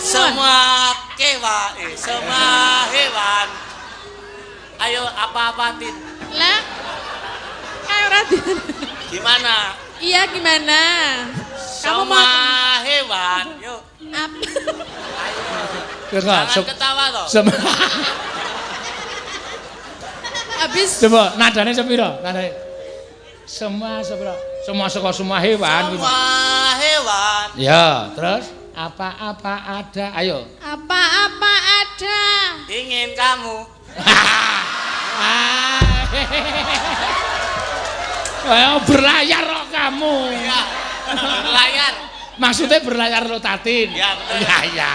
semua hewan. Ayo apa-apatin. Lah. Ayo Raden. Gimana? Iya gimana? Kamu Semua hewan. Yuk. Apa? Ayo. Jangan ketawa toh. Habis. Coba nadane sepiro? Nadane. Semua sepiro? Semua hewan. Semua hewan. Ya, terus apa-apa ada. Ayo. Apa-apa ada. Ingin kamu. Berlayar kok kamu. Iya. Berlayar. Maksudnya berlayar lo Tatin. Ya betul. Ya.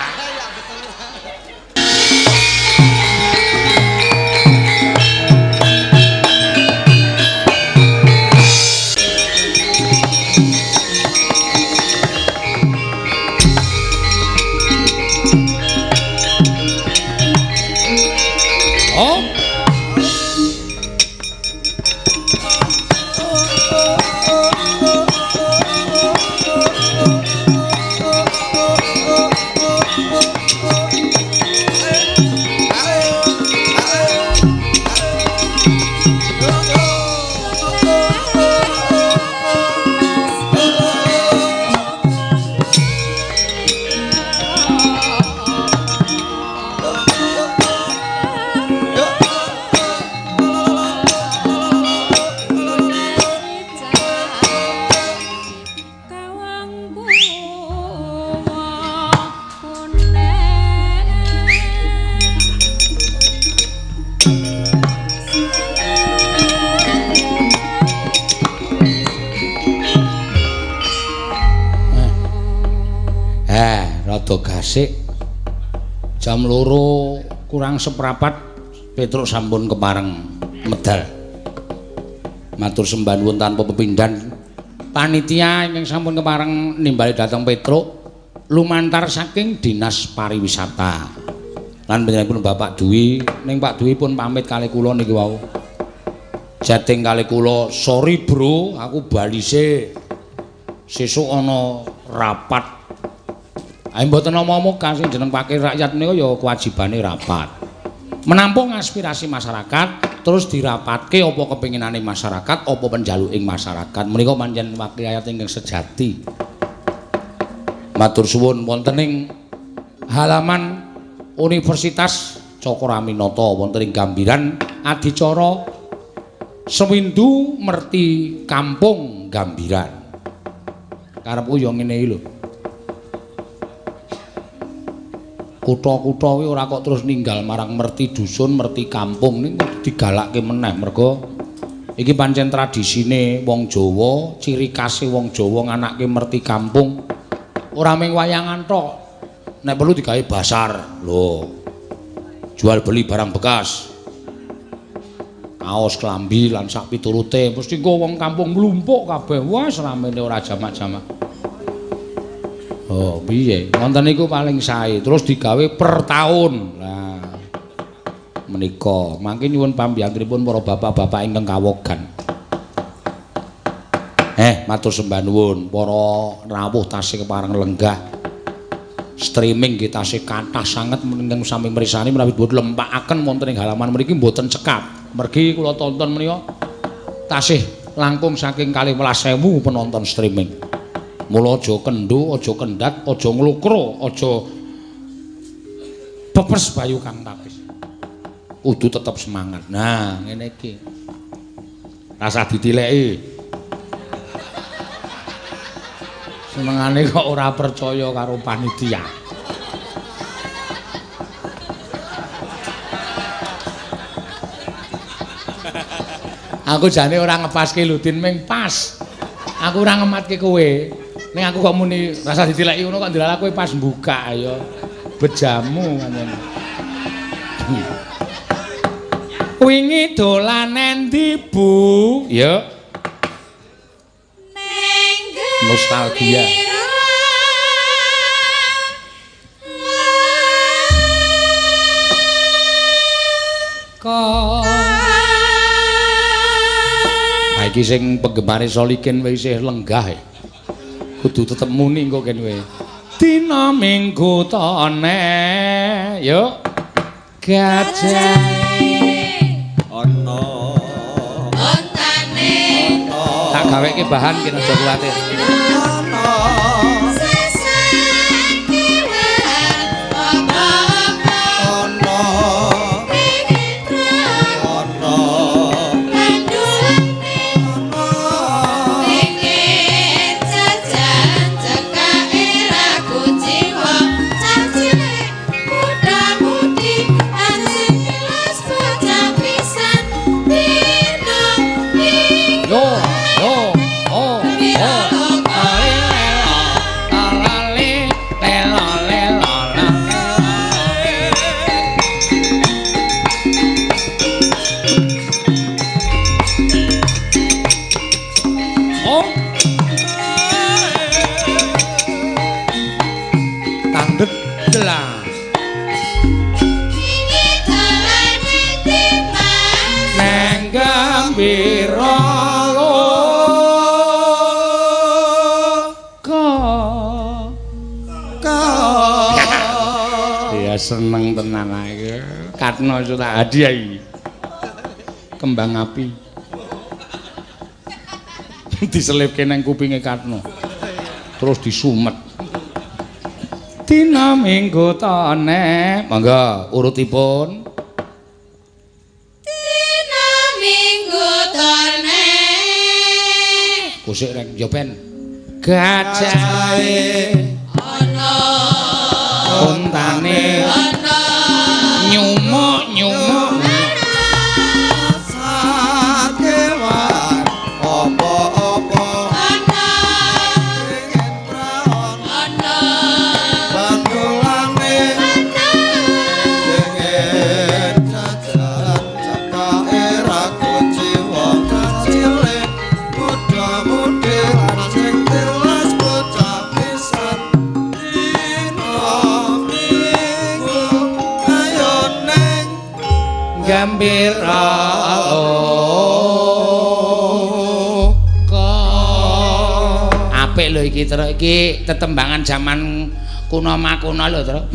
Oh. Gasik jam 2 kurang seprapat Petruk sampun kepareng medal. Matur sembah nuwun tanpa pepindhan panitia ingkang sampun kepareng nimbali dhateng Petruk lumantar saking Dinas Pariwisata. Lan panjenenganipun Bapak Dwi, ning Pak Dwi pun pamit kalih kula niki wau. Jating kalih kula, sorry bro, aku balise sesuk ana rapat. Ayo mboten omong-omong sing jeneng wakil rakyat niku ya kewajibane rapat. Menampung aspirasi masyarakat terus dirapatke apa kepinginane masyarakat, apa penjaluking masyarakat. Menika pancen wakil rakyat ingkang sejati. Matur suwun wonten ing halaman Universitas Cokroaminoto wonten ing Gambiran adicara Sewindu Merti Kampung Gambiran. Karepku ya ngene iki lho. Kutha-kutha kuwi ora kok terus ninggal marang merti dusun, merti kampung niku digalakke meneh mergo iki pancen tradisine wong Jawa, ciri khase wong Jawa nganakke merti kampung. Ora mung wayangan tok. Nek perlu digawe basar. Lho. Jual beli barang bekas. Kaos, klambi lan sak piturute mesti engko wong kampung mlumpuk kabeh. Wah, ramene ora jamak-jamak. Oh, piye? Wonten niku paling sae. Terus digawe per taun. Nah. Menika, mangke nyuwun pambyantunipun para bapak-bapak ingkang kawogan. Matur sembah nuwun para rawuh tasih kepareng lenggah. Streaming nggih tasih kathah sanget ingkang sami mirsani menawi dipun lempakaken wonten ing halaman mriki mboten cekap. Mergi kula tonton menika tasih langkung saking 12.000 penonton streaming. Mula aja kendho, aja kendhat, aja nglukro, aja pepes bayu kang tapis. Kudu tetep semangat. Nah, ngene iki. Rasa ditileki. Senengane kok ora percaya karo panitia. Aku jane ora ngepaske Ludin ming pas. Aku ora ngematke kowe. Ning aku kok muni rasa ditileki ngono kok ndelala kowe pas buka ya. Bejamu pancen. Wingi dolan endi, Bu? Ya. Ning nostalgia. Nah, iki sing penggemare Solikin wis lenggah. Kudu tetep muni engko ken kowe. Dina minggu tone yuk gajahe ana ontane tak gaweke bahan ki aja kuwatir seneng tenan ae Katno tak hadiahi kembang api diselipke nang kupinge Katno terus disumet dina minggu tone monggo urutipun dina minggu tone kusik rek yo ben gajahe ana ontane nyumuk-nyumuk sakewan apa-apa ana bandulane pengen jajan cekake ragu jiwa cilik muda-mudi lan sing telas bocah pisan gembira apik lho iki Tru iki tetembangan zaman kuno makuno lho Tru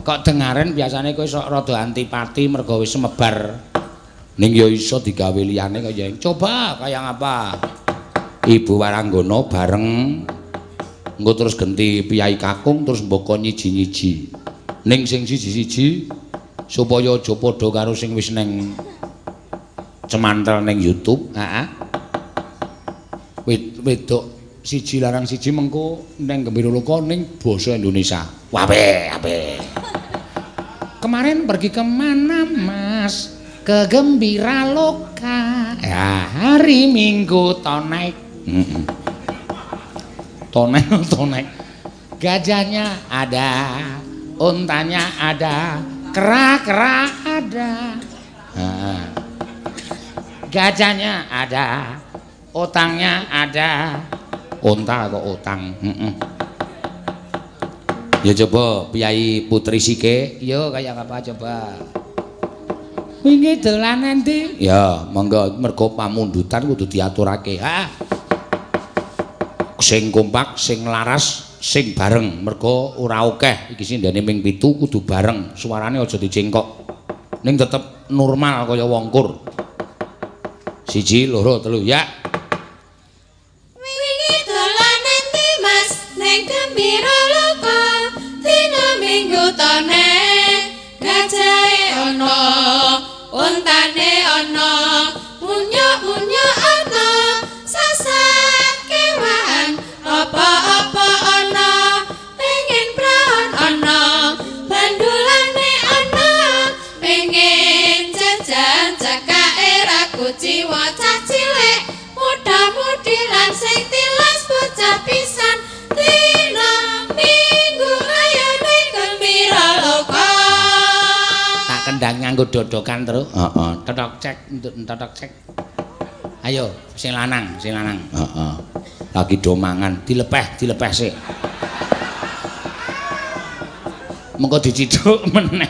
kok dengaren biasane kowe sok rada antipati mergo wis semebar ning ya iso digawe liyane kaya coba kaya ngapa Ibu Waranggana bareng engko terus genti Piyai Kakung terus mboko nyiji-nyiji ning sing siji-siji supaya aja padha karo sing wis ning cemantel ning YouTube, heeh. Wedok siji larang siji mengko ning Gembira Loka ning basa Indonesia. Apik. Kemarin pergi kemana Mas? Ke Gembira Loka. Ya, hari Minggu tonek. Tonek. Gajahnya ada, untanya ada. Kera-kera ada, gajahnya ada, otangnya ada, onta kok otang. Ya coba Piyai Putri Sike, yo kayak apa coba? Wingi dolanan ndi? Ya, monggo mergo pamundutan kudu diaturake, ha. Sing kompak, sing laras. Sing bareng mergo ora akeh iki sindene ming 7 kudu bareng suarane aja dicengkok ning tetep normal kaya wongkur 1 2 3 ya wingi dolanan ndi Mas ning Gembira Loka dina minggu tone gajahe ana untane ana munyuk-munyuk ana sasak kewan apa-apa ana pengen praon ana bandulane ana pengen jajan cekake ragu jiwa cah cilik muda-mudi lan sing tilas bocah pisan dina minggu ayo ning Gembira Loka tak kendang nganggo dodokan terus heeh totok cek ayo sing lanang heeh lagi do mangan dilepeh sik mengko diciduk meneh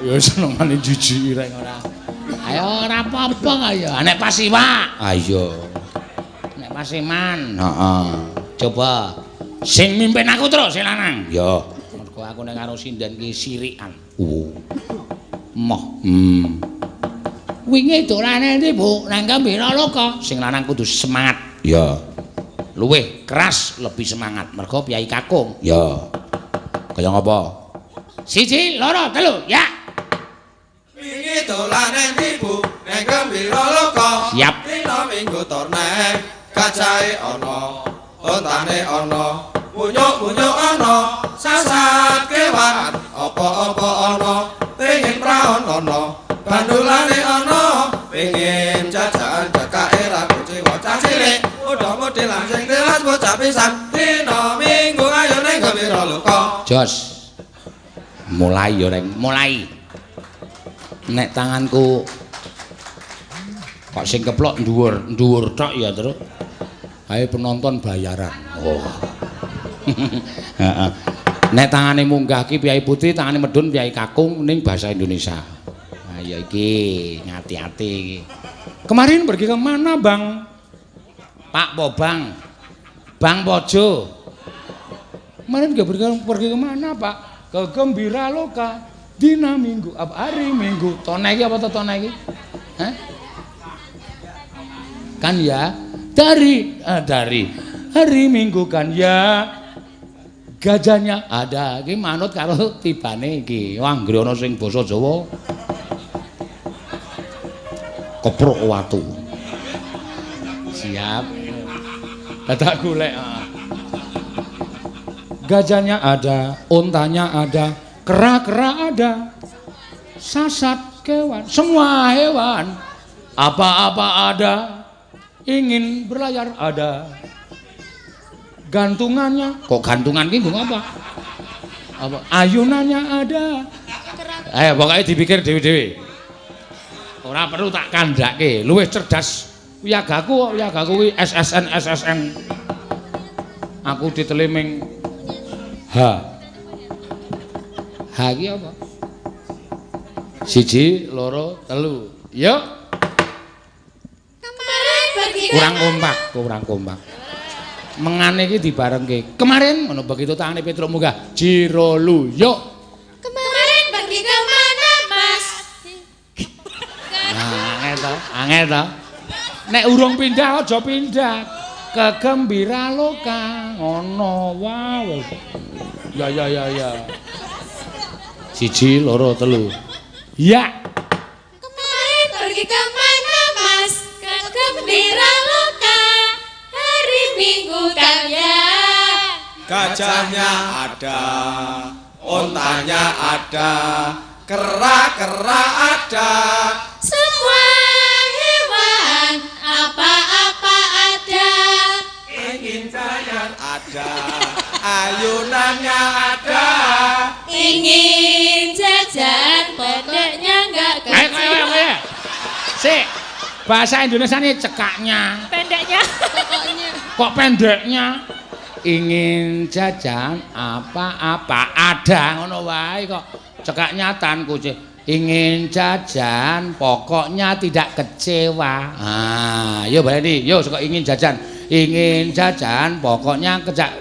ya senengane jijik rek ora ayo ora apa-apa ayo nek pas iwak ayo nek pas iman heeh coba Sing mimpin aku terus sing lanang. Ya. Mergo aku nek karo sinden ki sirikan. Moh. Wingi dolane ndi, Bu? Nang Gembira Loka. Sing lanang kudu semangat. Ya. Luwih keras, lebih semangat. Mergo Piyai Kakung. Ya. Kaya ngapa? 1, 2, 3, ya. Wingi dolane ndi, Bu? Nang Gembira Loka. Siap. Dina Minggu torne, gajahe ana, ontane ana, bunyuk-bunyuk ana, sasat kewan, apa-apa ana, pengin praon ana, bandulane ana, pengin jajan cekake ragu jiwa cah cilik, muda-mudi langsing telas bocah pisan, dina Minggu ayo ning Gembira Loka. Jos. Mulai ya, Reng. Mulai. Nek tanganku kok sing keplok dhuwur tok ya terus. Ae penonton bayaran. Oh. Heeh. Nek tangane munggah ki Piyai Putri, tangane medun Piyai Kakung ning basa Indonesia. Nah ya iki ngati-ati iki. Kemarin pergi ke mana, Bang? Pak Bobang. Bang Pojo. Kemarin gak pergi ke mana, Pak? Ke Gembira Loka. Dina Minggu, apa hari Minggu? Tone iki apa to tone iki? Hah? Kan ya dari hari Minggu kan ya gajahnya ada iki manut karo tibane iki anggere ana sing basa Jawa keprok watu siap tak golek gajahnya ada ontanya ada kera-kera ada sasat kewan semua hewan apa-apa ada ingin berlayar ada gantungannya kok gantungan ki nggo apa ayunannya ada ayo pokoknya dipikir dewe-dewe ora perlu tak kandhake luwih cerdas wiyagaku kuwi SSN aku diteliming H ki apa 1 2 3 yuk kurang kompak. Mengane iki dibarengke. Kemarin ngono begitu tangane Petruk munggah. Jiro lu, yuk. Kemarin pergi ke mana, Mas? Nah, angel to. Nek urung pindah aja pindah. Ke Gembira Loka. Ngono wae. Ya. 1 2 3. Ya. Kemarin pergi ke mana, Mas? Ke Gembira Loka. Hari Minggu kan ya. Gajahnya ada, ontanya ada, kera-kera ada. Semua hewan apa-apa ada. Ingin jajan ada, ayunannya ada. Ingin jajan pendeknya enggak kecil. Ayo. Sik. Bahasa Indonesia ini cekaknya. Pendeknya. Pokoknya. Kok pendeknya? Ingin jajan apa-apa ada ngono wae kok. Cekaknya tanku ingin jajan pokoknya tidak kecewa. Yo baleni, yo saka ingin jajan. Ingin jajan pokoknya tidak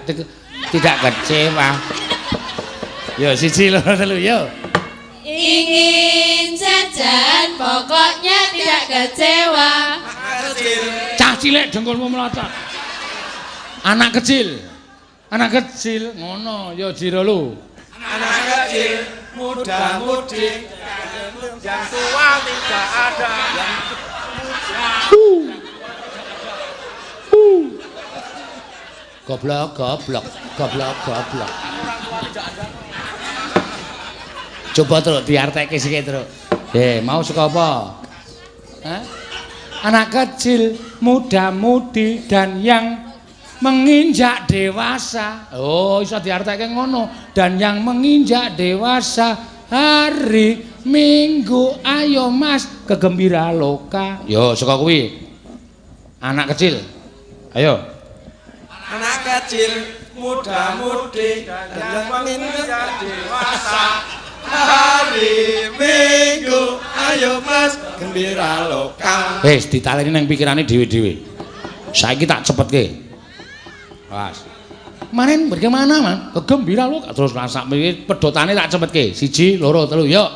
kecewa. Yo 1 2 3 yo. Ingin jajan pokoknya tidak kecewa. Cah cilik dengkulmu melotot. Anak kecil ngono ya jiro lu. Anak kecil, muda-mudi, yang tua tidak ada. Goblok. Coba terus diartekke sik terus. Mau suka apa? Hah? Anak kecil, muda-mudi dan yang menginjak dewasa. Oh, iso diartekke ngono. Dan yang menginjak dewasa hari Minggu ayo Mas ke Gembira Loka. Yo suka kuwi. Anak kecil. Ayo. Anak kecil, muda-mudi dan yang menginjak dewasa. Hari Minggu ayo Mas Gembira Loka. Wis ditaleni nang pikirane dhewe-dhewe. Saiki tak cepetke. Awas. Kemarin bagaimana, Man? Kegembira lu terus masak iki pedotane tak cepetke. 1 2 3 yuk.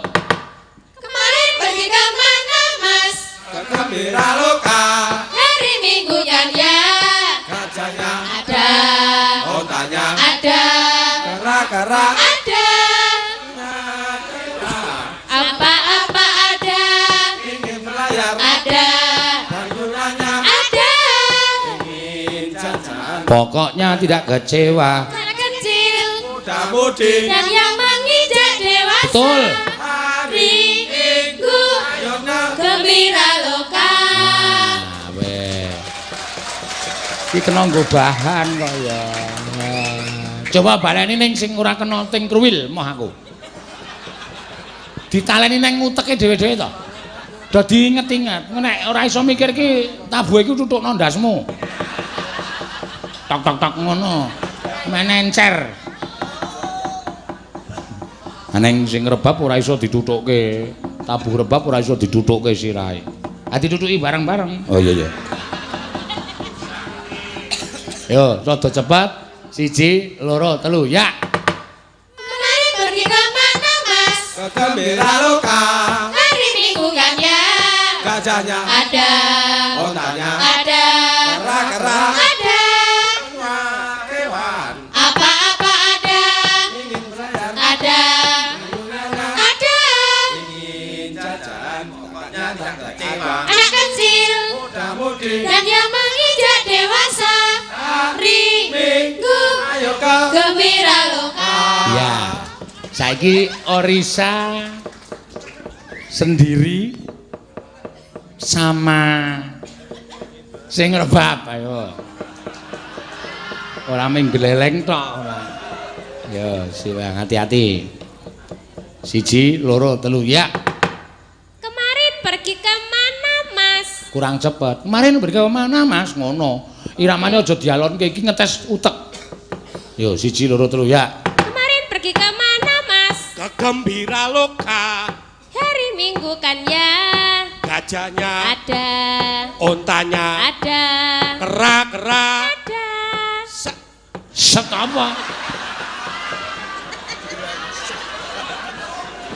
Kemarin pergi ke mana Mas? Kegembira luka. Hari Minggu kan ya. Gajahnya Ada. ontanya Ada. kera-kera Ada. Apa-apa ada. ingin berlayar Ada. dan gunanya Ada. ingin jajan Pokoknya tidak kecewa. Anak kecil muda-mudi dan yang menginjak dewasa. Betul. hari Minggu ayonya gembira loka. Nah, weh. Iki kena nggo bahan kok ya. Coba baleni ning sing ora kena ting kruwil moh aku. Ditaleni ning uteke dhewe-dhewe to. Dadi inget-inget. Nek ora iso mikir ki tabuhe iku tutukno ndasmu. Tok tok tok ngono. Menencer. Aneng sing rebab ora iso ditutukke. Tabuh rebab ora iso ditutukke sirahe. Ah ditutuki bareng-bareng. Oh iya iya. Yo, rada cepat. 1 2 3 ya. Kemarin pergi ke mana Mas? kegembira luka. Hari Minggu kan ya. Gajahnya Ada. ontanya Ada. kera-kera Ada. semua hewan Apa-apa ada. ingin berlayar Ada. gunanya Ada. ingin jajan pokoknya tak kecewa Anak kecil muda-mudi dan yang menginjak dewasa. Hari Minggu ayo kau gembira loka. Ya. Saiki Orisa sendiri sama sing rebab ayo. Ora mung gleleng tok ora. Yo, siwang hati-hati. 1 2 3 ya. Kemarin pergi ke mana Mas? Kurang cepet. Kemarin pergi ke mana, Mas? Ngono. Iramane aja dialonke iki ngetes utek. Yo 1 2 3 ya. Kemarin pergi ke mana Mas? Kegembira loka. Hari Minggu kan ya. Gajahnya, Ada. ontanya, Ada. kera-kera. Ada. Set apa?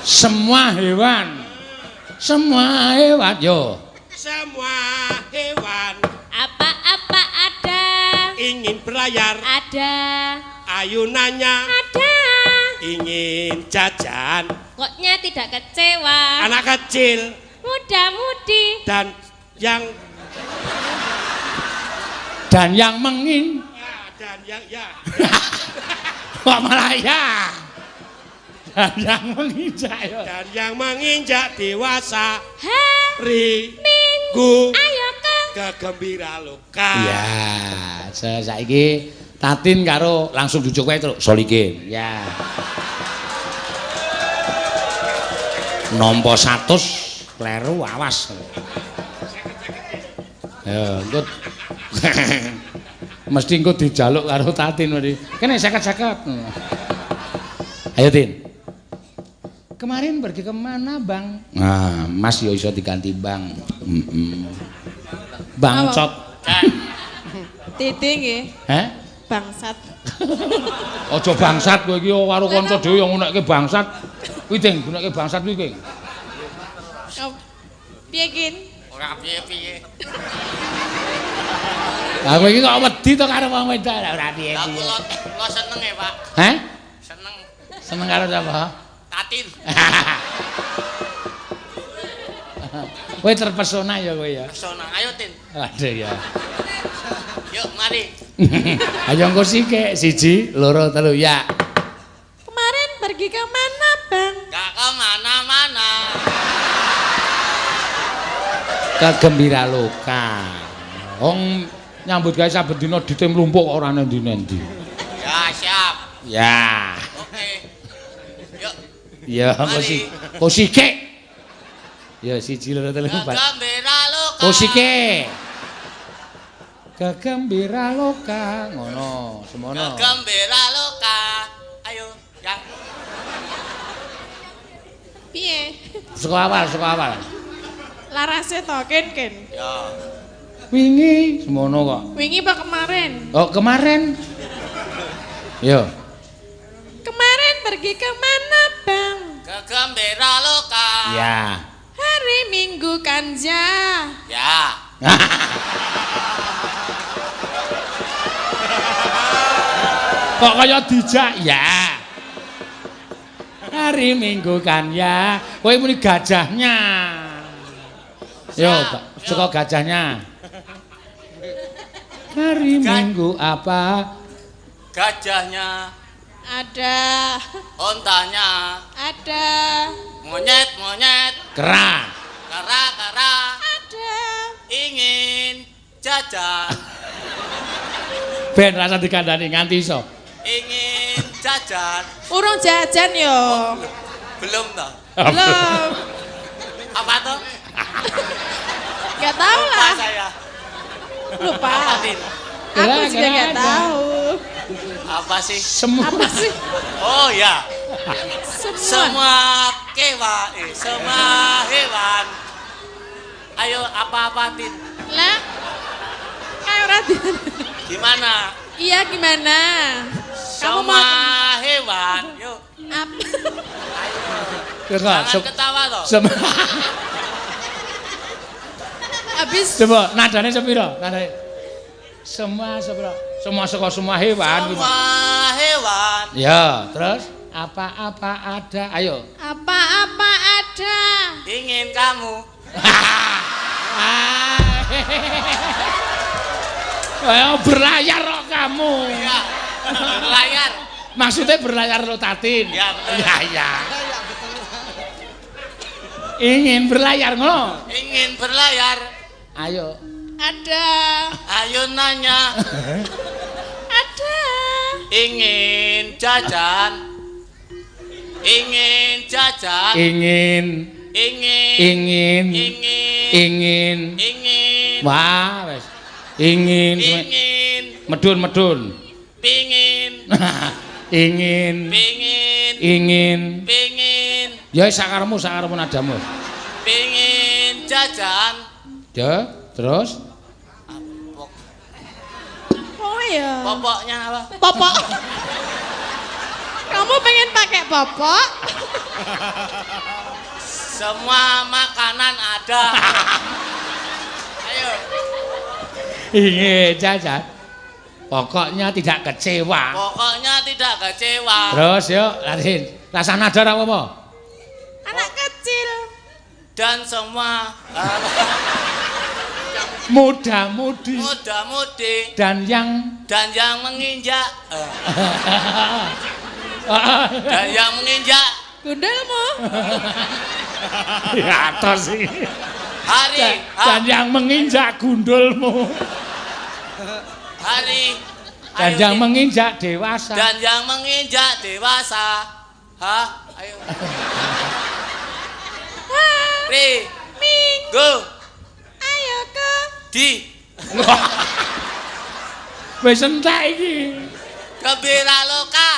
Semua hewan. Semua hewan yo. Semua hewan Apa-apa ada. ingin berlayar. Ada. Ayunannya Ada. ingin jajan. Koknya tidak kecewa. Anak kecil Muda-mudi dan yang mengin. ya, dan yang ya. Kok malah ya? Dan yang menginjak yo. Dan yang menginjak dewasa. Hari Minggu ayo ke. kegembira loka. Ya, saiki Tatin karo langsung jujuk wae terus Solikin. Ya. Nampa 100 kleru awas. Ya, engko mesti engko dijaluk karo Tatin mesti. Kene 50-50. Ayo Tin. Kemarin pergi kemana Bang? Nah, Mas ya iso diganti Bang. Bangcot. Titik nggih, Heh? bangsat. Aja bangsat kowe iki karo kanca dhewe yang ngunekke bangsat. Kuwi Ding, gunekke bangsat kuwi King. Oh, piye kin? Ora piye-piye. Lah kowe iki kok wedi to karo wong wedok ora piye Lah piye. kula seneng ya, Pak. Heh? Seneng Seneng karo sapa? Tatin. Kowe terpesona ya kowe ya. Pesona. Ayo, Tin. Aduh ya. Yuk, mari. Ayo engko sik 1 2 3 ya. Kemarin pergi ke mana, Bang? Gak kemana-mana. Kegembira loka. Wong nyambut gawe saben dina ditim lumpuk kok ora nendi-nendi. Ya, siap. Ya. Oke. Yuk. Ya engko Mari. sik. Kok sik. Ya 1 2 3 4. Kegembira loka. Kosike. Kegembira loka ngono, semono. Kegembira loka. Ayo, yang Piye? Saka awal. Larase to, kin. ya. Wingi semono kok. Wingi apa kemarin? Oh, kemarin. Yo. Kemarin pergi ke mana, Bang? Ke Gembira Loka. Ya. Hari Minggu Kanja. Ya. Kok kaya dijak ya. Hari Minggu kan ya. Kowe muni gajahnya. Yo, saka gajahnya. Hari Minggu apa? Gajahnya, Ada. ontanya, Ada. monyet-monyet, Kera. kera-kera, Ada. ingin jajan, Ben rasa dikandani nganti iso. ingin jajan. Urung jajan yo. Belum toh? Belum. Apa tuh? Gak tahu Lupa lah. saya. Lupa. Apa, Tin? Aku juga Kera-kera gak ada. tahu. Apa sih? Semua. Apa sih? Oh ya, Semua. semua hewan. Ayo apa-apa, Tin? Lah. Kayak Radian. Gimana? Iya gimana? Kamu Semua mau hewan. Yuk, apa? jangan ketawa toh. Habis Coba nadane sepiro? Nadane. Semua sepiro? Semua hewan. Semua hewan. Ya, terus apa-apa ada. Ayo. apa-apa ada. Ingin kamu. Ayo berlayar kok kamu. Ya, layar. Maksudnya berlayar lo Tatin. Ya, betul. Ya. Ingin berlayar ngono. Ingin berlayar. Ayo. Ada. Ayo nanya. Ada. Ingin jajan. Ingin jajan. Ingin. Ingin. Ingin. Wah, wes. Ingin. Ingin. Medun. Pingin. Ingin. Pingin. Ya sakarmu nadamu. Pingin jajan. Ya, terus Oh ya. Popoknya apa? Popok. Kamu pengen pakai popok? Semua makanan ada. Ayo. ingin jajan. Pokoknya tidak kecewa. Pokoknya tidak kecewa. Terus yuk, Raden. Rasa nadar apa? Anak kecil. Dan semua Muda-mudi muda-mudi dan yang menginjak dan yang menginjak Gundulmu. ya atas sih. hari Dan yang menginjak gundulmu. hari Dan ayo, yang Tin. menginjak dewasa. Dan yang menginjak dewasa. Hah? Ayo. Ri, Minggu, Ayo ke. di Wis entek iki. Gembira Loka.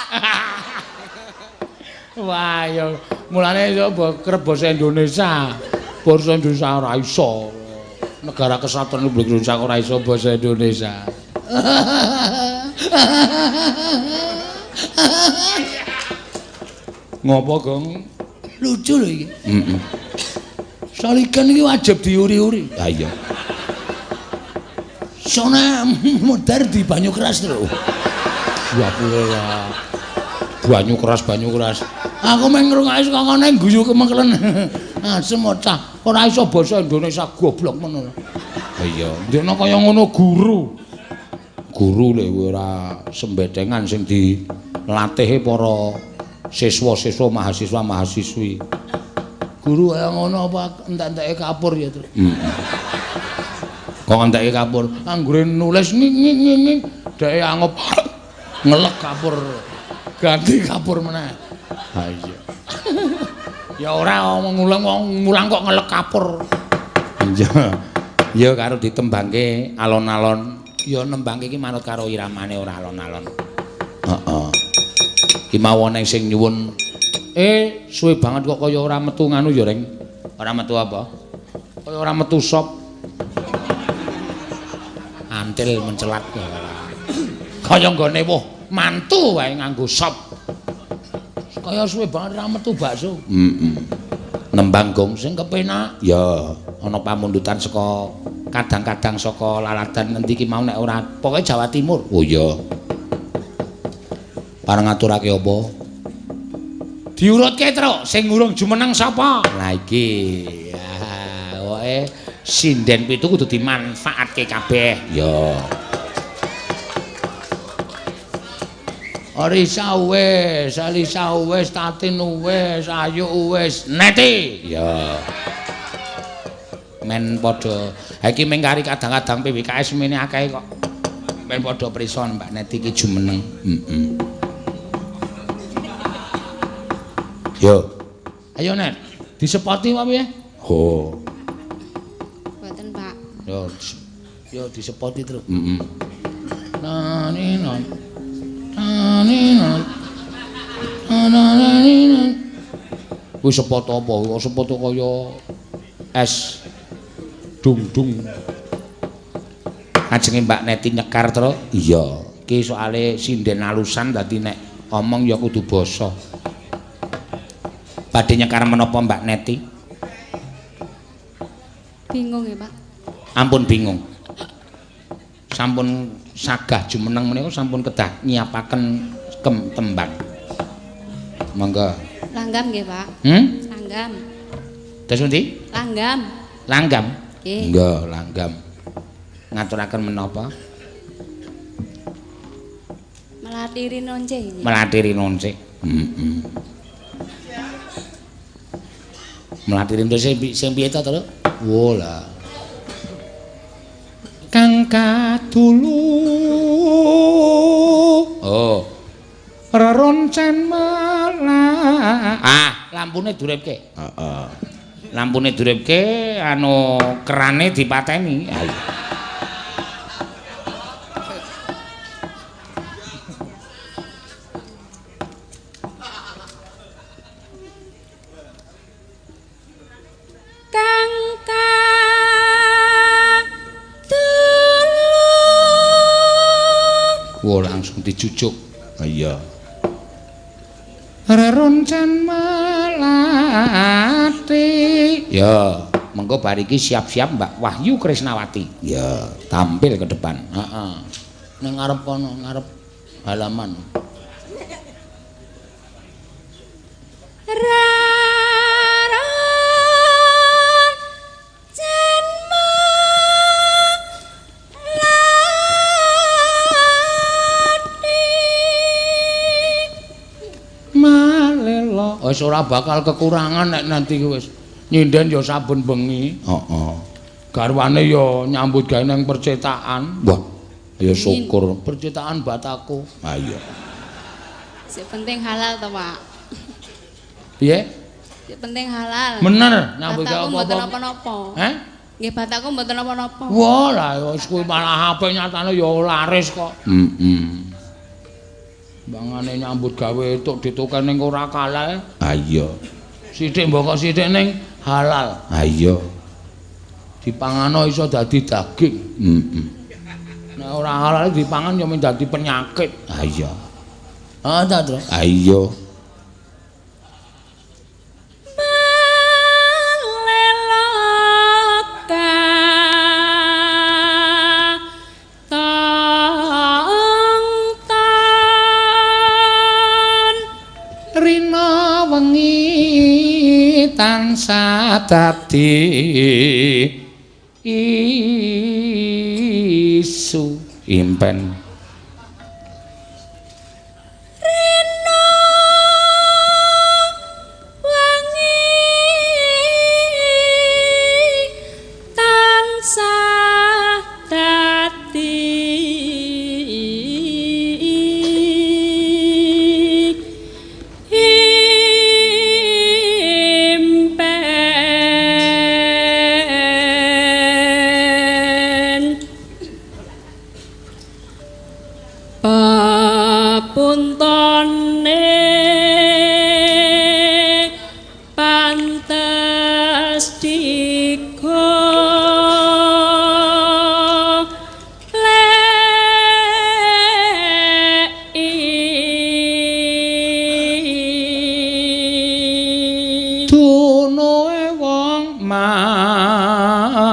Wah, ya mulane yo kerep basa Indonesia. Basa Indonesia ora iso. Negara Kesatuan Republik Indonesia ora iso basa Indonesia. Ngopo, Gong? Lucu lho iki. Heeh. Salikan iki wajib diuri-uri. Ha iya. Sona modar di banyu keras lho. Ya pula. Banyu keras. Aku meng ngrungokke kakane guyu kemengkelen. Ah, semocah. Ora iso basa Indonesia goblok ngono. Ha iya, ndekno kaya ngono guru. Guru lek ora sembedengan sing dilatihe para siswa-siswa mahasiswa-mahasiswi. Guru kaya ngono apa entek-enteke kapur ya, Tru. Kok enteke kapur, anggere nulis nging dhek anggap ngelek kapur. Ganti kapur meneh. Ha iya. Ya ora ngulang kok ngelek kapur. Iya. Ya karo ditembangke alon-alon. Ya nembangke iki manut karo iramane ora alon-alon. Heeh. Ki mawon sing nyuwun. Suwe banget kok kaya ora metu nganu ya, Reng. Ora metu apa? Kaya ora metu sop. Antil mencelat. Kaya nggone woh mantu wae nganggo sop. Kaya suwe banget ra metu bakso. Nembang gong sing kepenak. Ya, ana pamundutan saka kadang-kadang saka laladan endi ki mau nek ora pokoke Jawa Timur. Oh iya. Pareng ngaturake apa? Diurutke, Truk. Sing ngurung jumeneng sapa? Lah iki. Ya, pokoke sinden pitu kudu dimanfaatke kabeh. Ya. Arisa wis, Alisa wis, Tatin wis, Ayu wis, Neti. Ya. Men padha ha iki mung kari kadang-kadang PWKS mene akeh kok. Men padha prison Mbak Neti iki jumeneng. Yo. Ayo Net, disepoti apa piye? Oh. Mboten, Pak. Yo disepoti terus. Wis sepot apa? Kok sepot kaya es dung-dung. Ajenge Mbak Neti nyekar terus. Iya, iki soalé sinden alusan dadi nek omong ya kudu basa. Badhe nyekar menapa Mbak Neti? Bingung ya, Pak. Ampun bingung. Sampun sagah jumeneng menika sampun kedah nyiapaken tembang. Monggo. Langgam nggih, Pak. Langgam. Terus pundi? Langgam. Langgam. Nggih. Nggih, langgam. Ngaturaken menapa? Melatiri nonce ini. Melatiri nonce. Melatiri nonce sing piye to, Tru? Wo lah. Kang kadulu. Oh. Reroncen malah. Lampune duripke. Heeh. Lampune duripke anu kerane dipateni. Ayo. Wah, langsung dicucuk. Iya. Reroncen malati. Ya, mengko bar iki siap-siap Mbak Wahyu Krisnawati. Ya, tampil ke depan. Heeh. Ning ngarep kono, ngarep halaman. Wis ora bakal kekurangan nek nanti wis nyinden ya saben bengi. Heeh. Garwane ya nyambut gawe nang percetakan. Wah, ya syukur percetakan Bataku. Ha iya. Sing penting halal to, Pak. Piye? Sing penting halal. Bener, nyambut gawe apa-apa. Mboten napa-napa. Heh? Nggih Bataku mboten napa-napa. Wah, lah wis kuwi malah HP nyatane ya laris kok. Bangane nyambut gawe tuk dituken ning ora kalah. Ha iya. Sithik mbok sithik ning halal. Ha iya. Dipangano iso dadi daging. Nek ora halal dipangan ya men dadi penyakit. Ha iya. Ah ta, Tru? Ha iya. Tansah dadi isu impen Rina wangi tansah dadi manis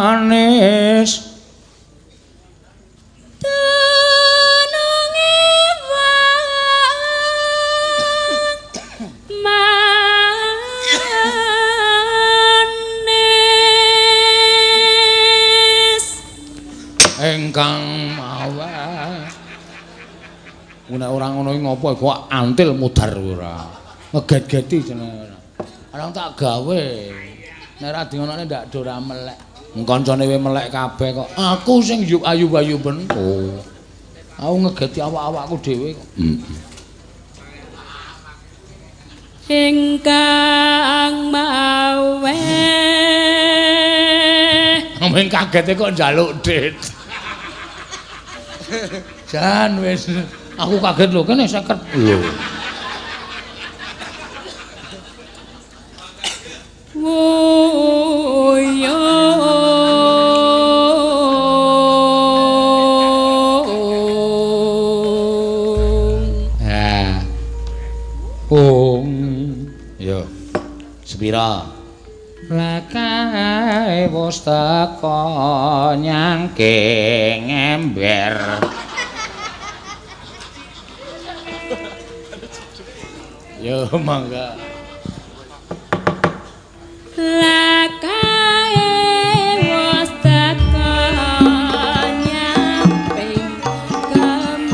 ingkang mawa nek ora ngono iki ngopo kok antil mudhar ora ngeget-geti jenenge ora tak gawe nek ra dionone ndak do ra melek kancane we melek kabeh kok aku sing ayu-ayu ben aku ngegeti awak-awakku dhewe kok ingkang mawe ngomong kagete kok njaluk dit jan wis aku kaget lho kene 50 lho woyo yo sepira lakae wis teko nyangking ember yo mangga lakae wis teko nyamping kembang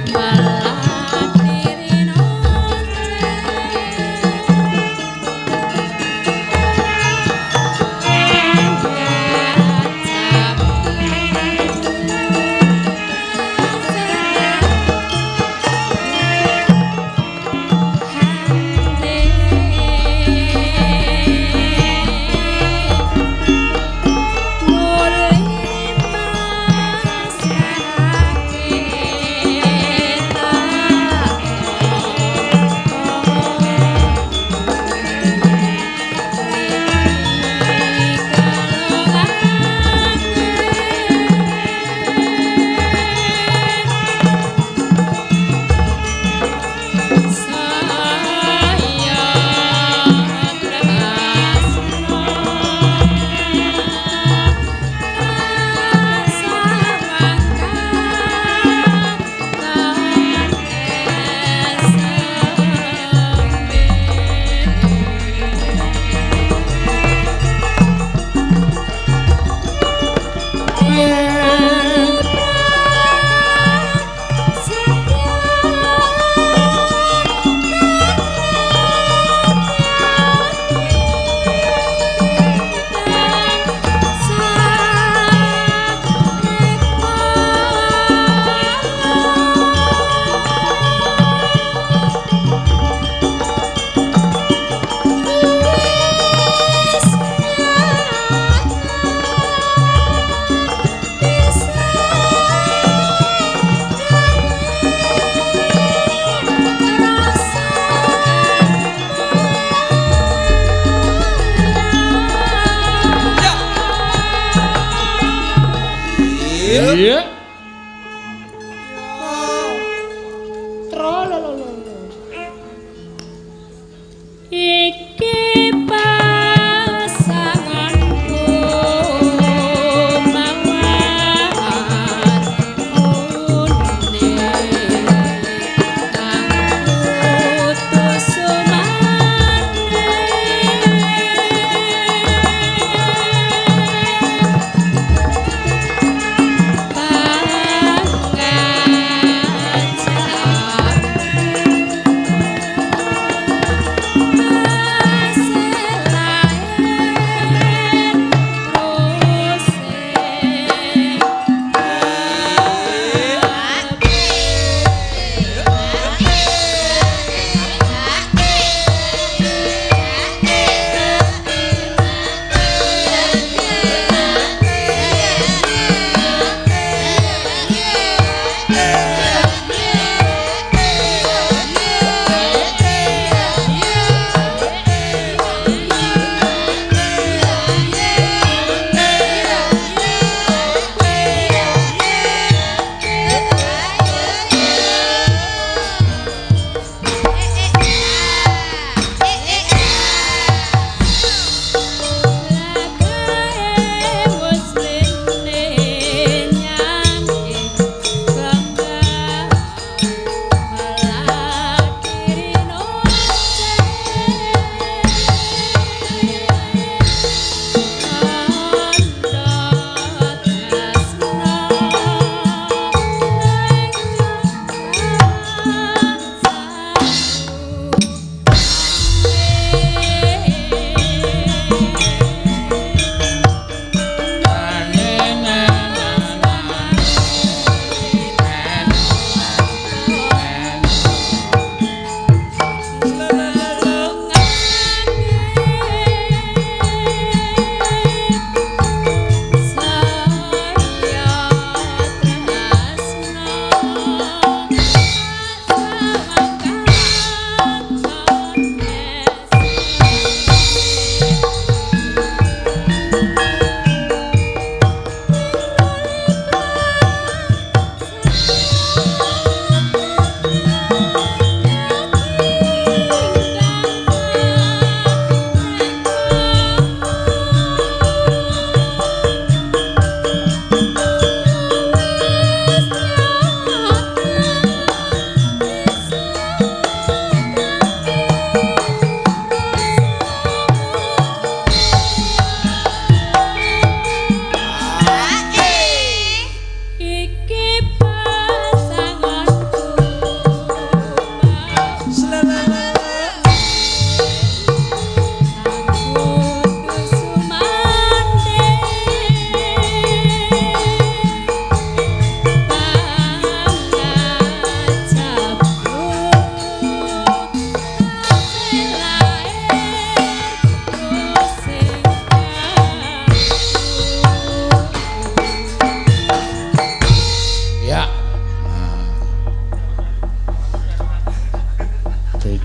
malatirin iya iki pasanganku mawar une kang putus sumane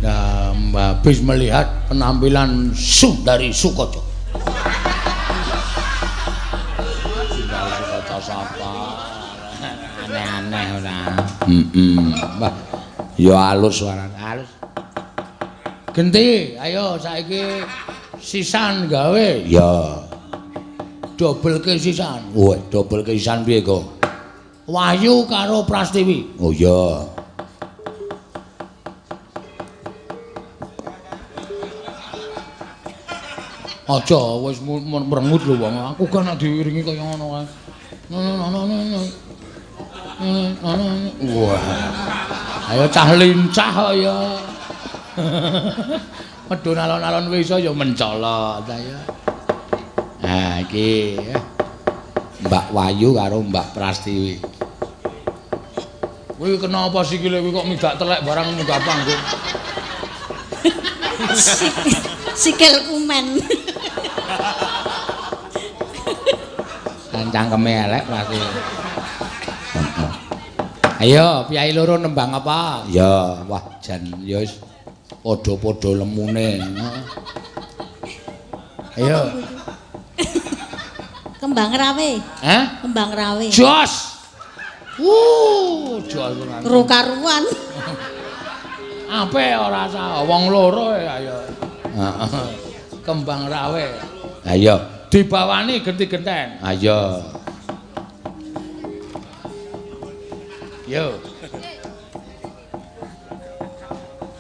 Nah, habis melihat penampilan Sundari Sukoco. Sundari Sukoco sapa? Aneh-aneh ora. Mbah. Ya alus suarane, alus. Genti, ayo saiki sisan gawe. Ya. Dobelke sisan. Wah, dobelke sisan piye kok? Wahyu karo Prastiwi. Oh iya. Aja wis merengut lho wong. Aku kan nek diiringi kaya ngono kae. Wah. Ayo cah lincah kok ya. Medun alon-alon wis ya mencolot ayo. Nah iki Mbak Wayu karo Mbak Prastiwi. Kuwi kenapa sikile kuwi kok midak telek barang munggah panggung. Sikil kumen. Cangkeme elek pasti. Ayo, piyai loro nembang apa? Ya, wah jan ya wis padha-padha lemune. Ayo. Kembang rawe. Hah? Kembang rawe. Jos. Jos Karuan. Ape ora sah wong loro ayo. Heeh. Kembang rawe. Ayo, dibawani genti-genten. Ayo. Yo.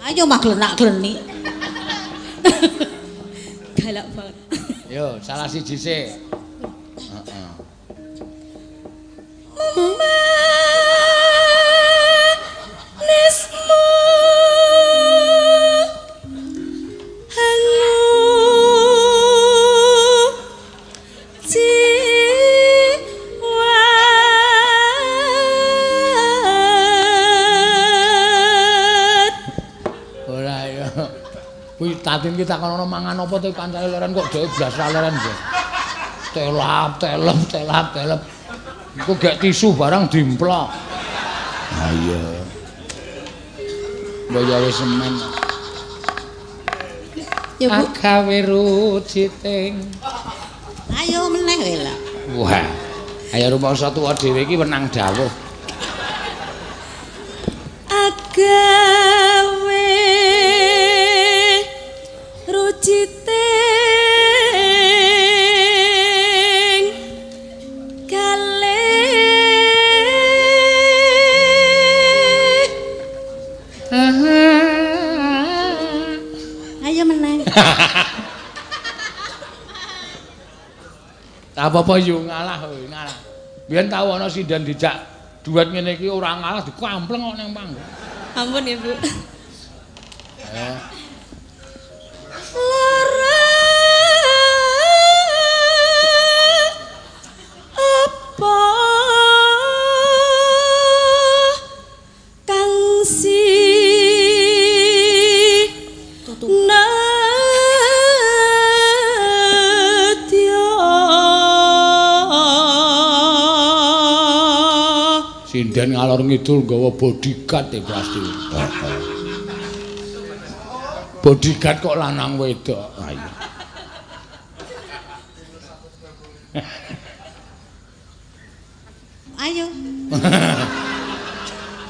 Ayo mah glenak-glenik. Galak banget. Yo, salah siji sik. Heeh. Manismu hangu jiwa. Ora ya. Kuwi tatin ki takon ana mangan apa to kancane leren kok dhewe blas ra leren kok. Telap. Iku gek tisu barang dimplok. Ha iya. Mbaya wis semen. Ya Bu. Agawe ruciting. Ayo meneh wae lah. Wah. Ayo rumangsa tuwa dhewe iki wenang dawuh. Agawe ruciting kalih. Ayo meneh. Apa-apa yo ngalah kowe, ngalah. Biyen tau ana sinden dijak duet ngene iki ora ngalah dikampleng kok ning panggung. Ampun ya, Bu. Ayo. Lara apa kang Sinden ngalor ngidul nggawa bodyguard e pasti. Bodyguard kok lanang wedok. Ayo. Ayo.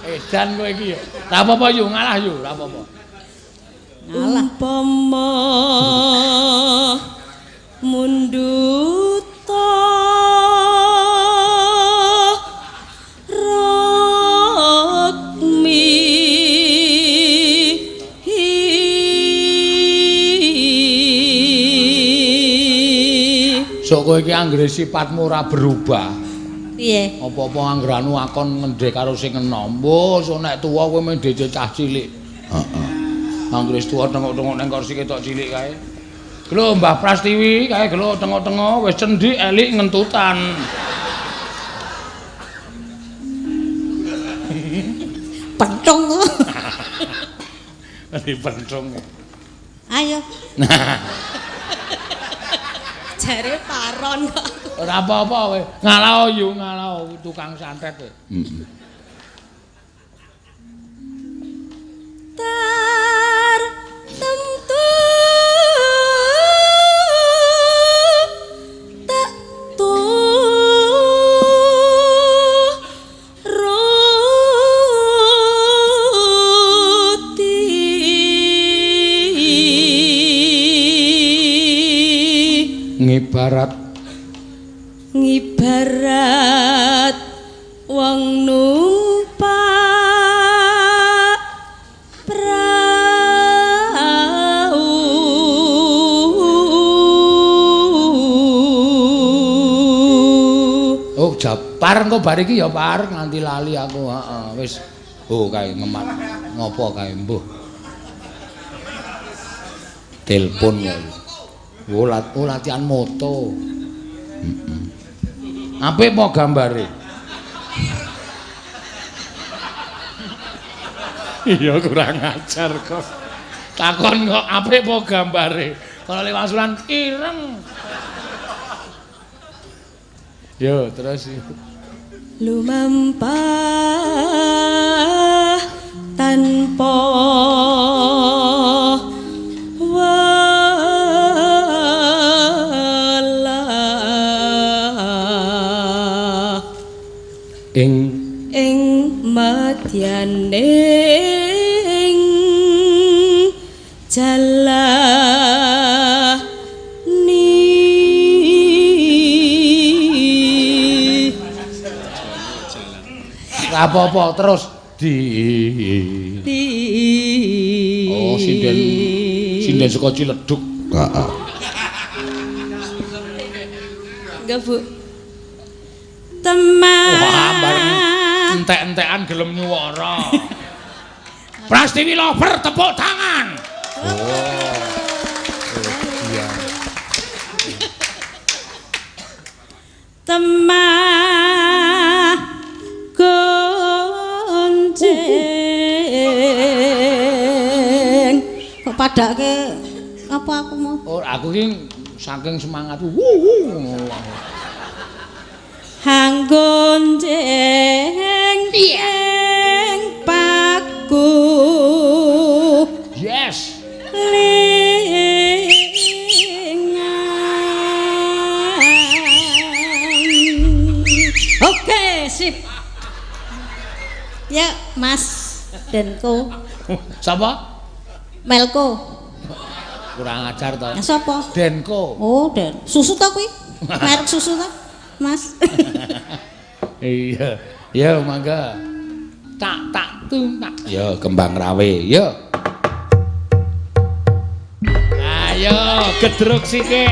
Edan kowe iki ya. Ora apa-apa yo ngalah yo, ora apa-apa. Ngalah umpama munduta rokmi Sok kowe iki anggere sifatmu ora berubah. piye Apa-apa anggeranu akon ngendhe karo sing enom. Wis nek tuwa kowe mung dhewe cah cilik. Heeh. Anggere tuwa tengok-tengok ning kursi ketok cilik kae. Gelo Mbah Prastiwi kae gelo tengok-tengok wis cendhik elik ngentutan. pentung. Di pentung. Ayo Nah, jare paron kok. ora apa-apa kowe. Ngalah yo ngalah tukang santet kowe. Heeh. Tar ngibarat wong numpak prau oh Japar engko bar iki ya par nganti lali aku heeh wis oh kae ngemat ngopo kae mbuh telepon ya latihan moto apik apa gambare iya kurang ajar kok takon kok apik apa gambare kalau lewat sulan ireng yo terus lumampah tanpa walah ing madyaning apa-apa terus oh sinden saka Ciledug heeh enggak Bu teman wah bareng entek-entekan gelem nyuwara Prastiwi Lover tepuk tangan oh iya temah gonceng kok padake apa aku mau oh aku ki saking semangat hang gonceng yang paku yes oke sip ya Mas Denko siapa Melko kurang ajar toh siapa Denko oh Den susu ta kuwi merek susu ta Mas iya ya mangga tak tung tak ya kembang rawe ya ayo gedruk sithik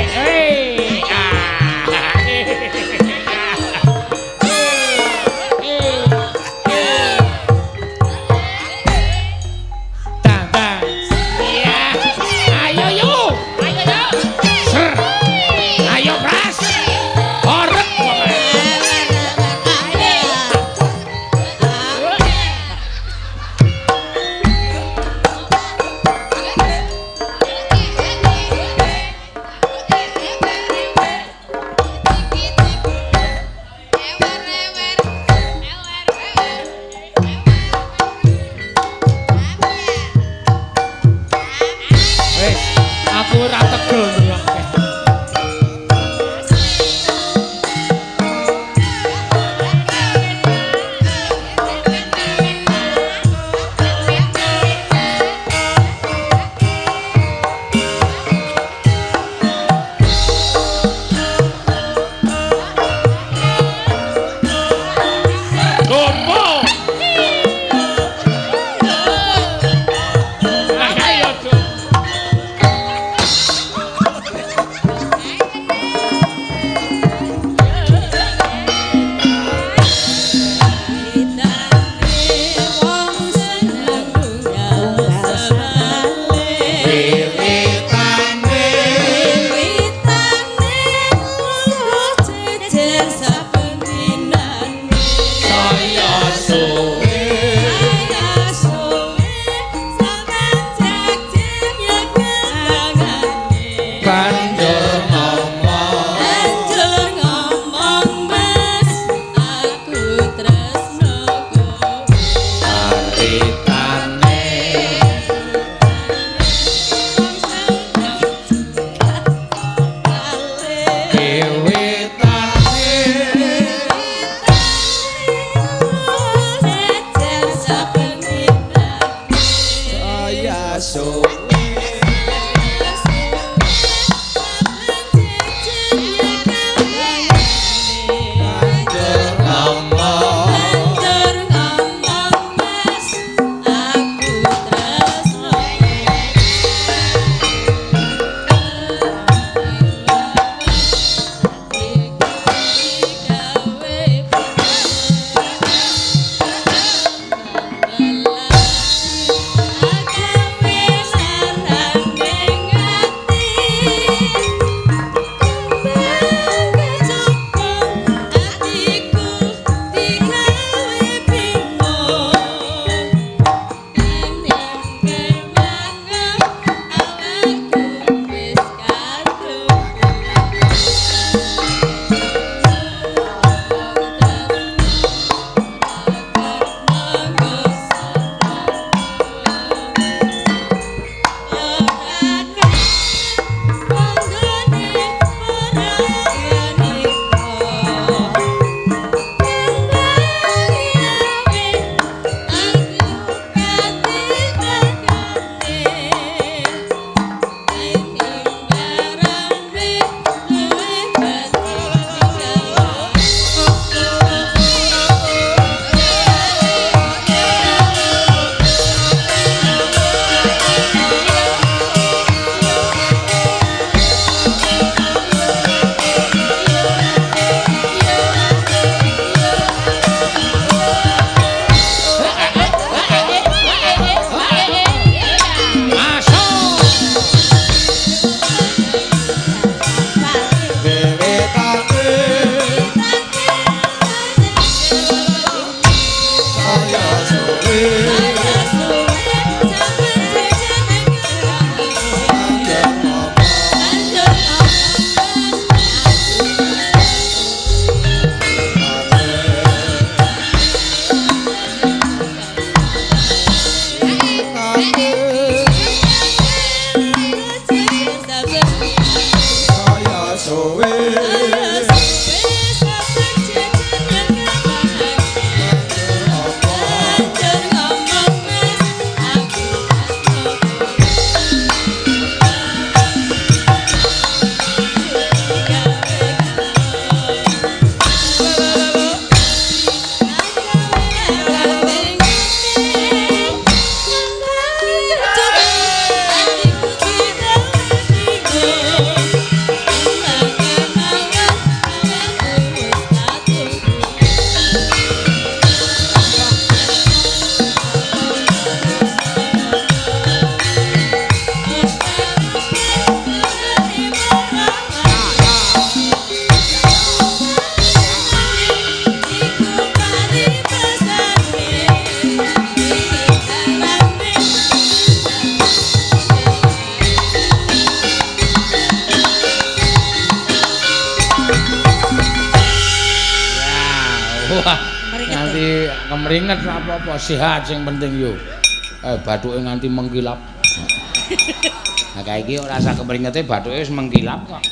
Wah, nganti kemringet apa-apa sehat sing penting yo. Bathuke nganti mengkilap. Nah kae iki ora usah kemringete bathuke wis mengkilap kok.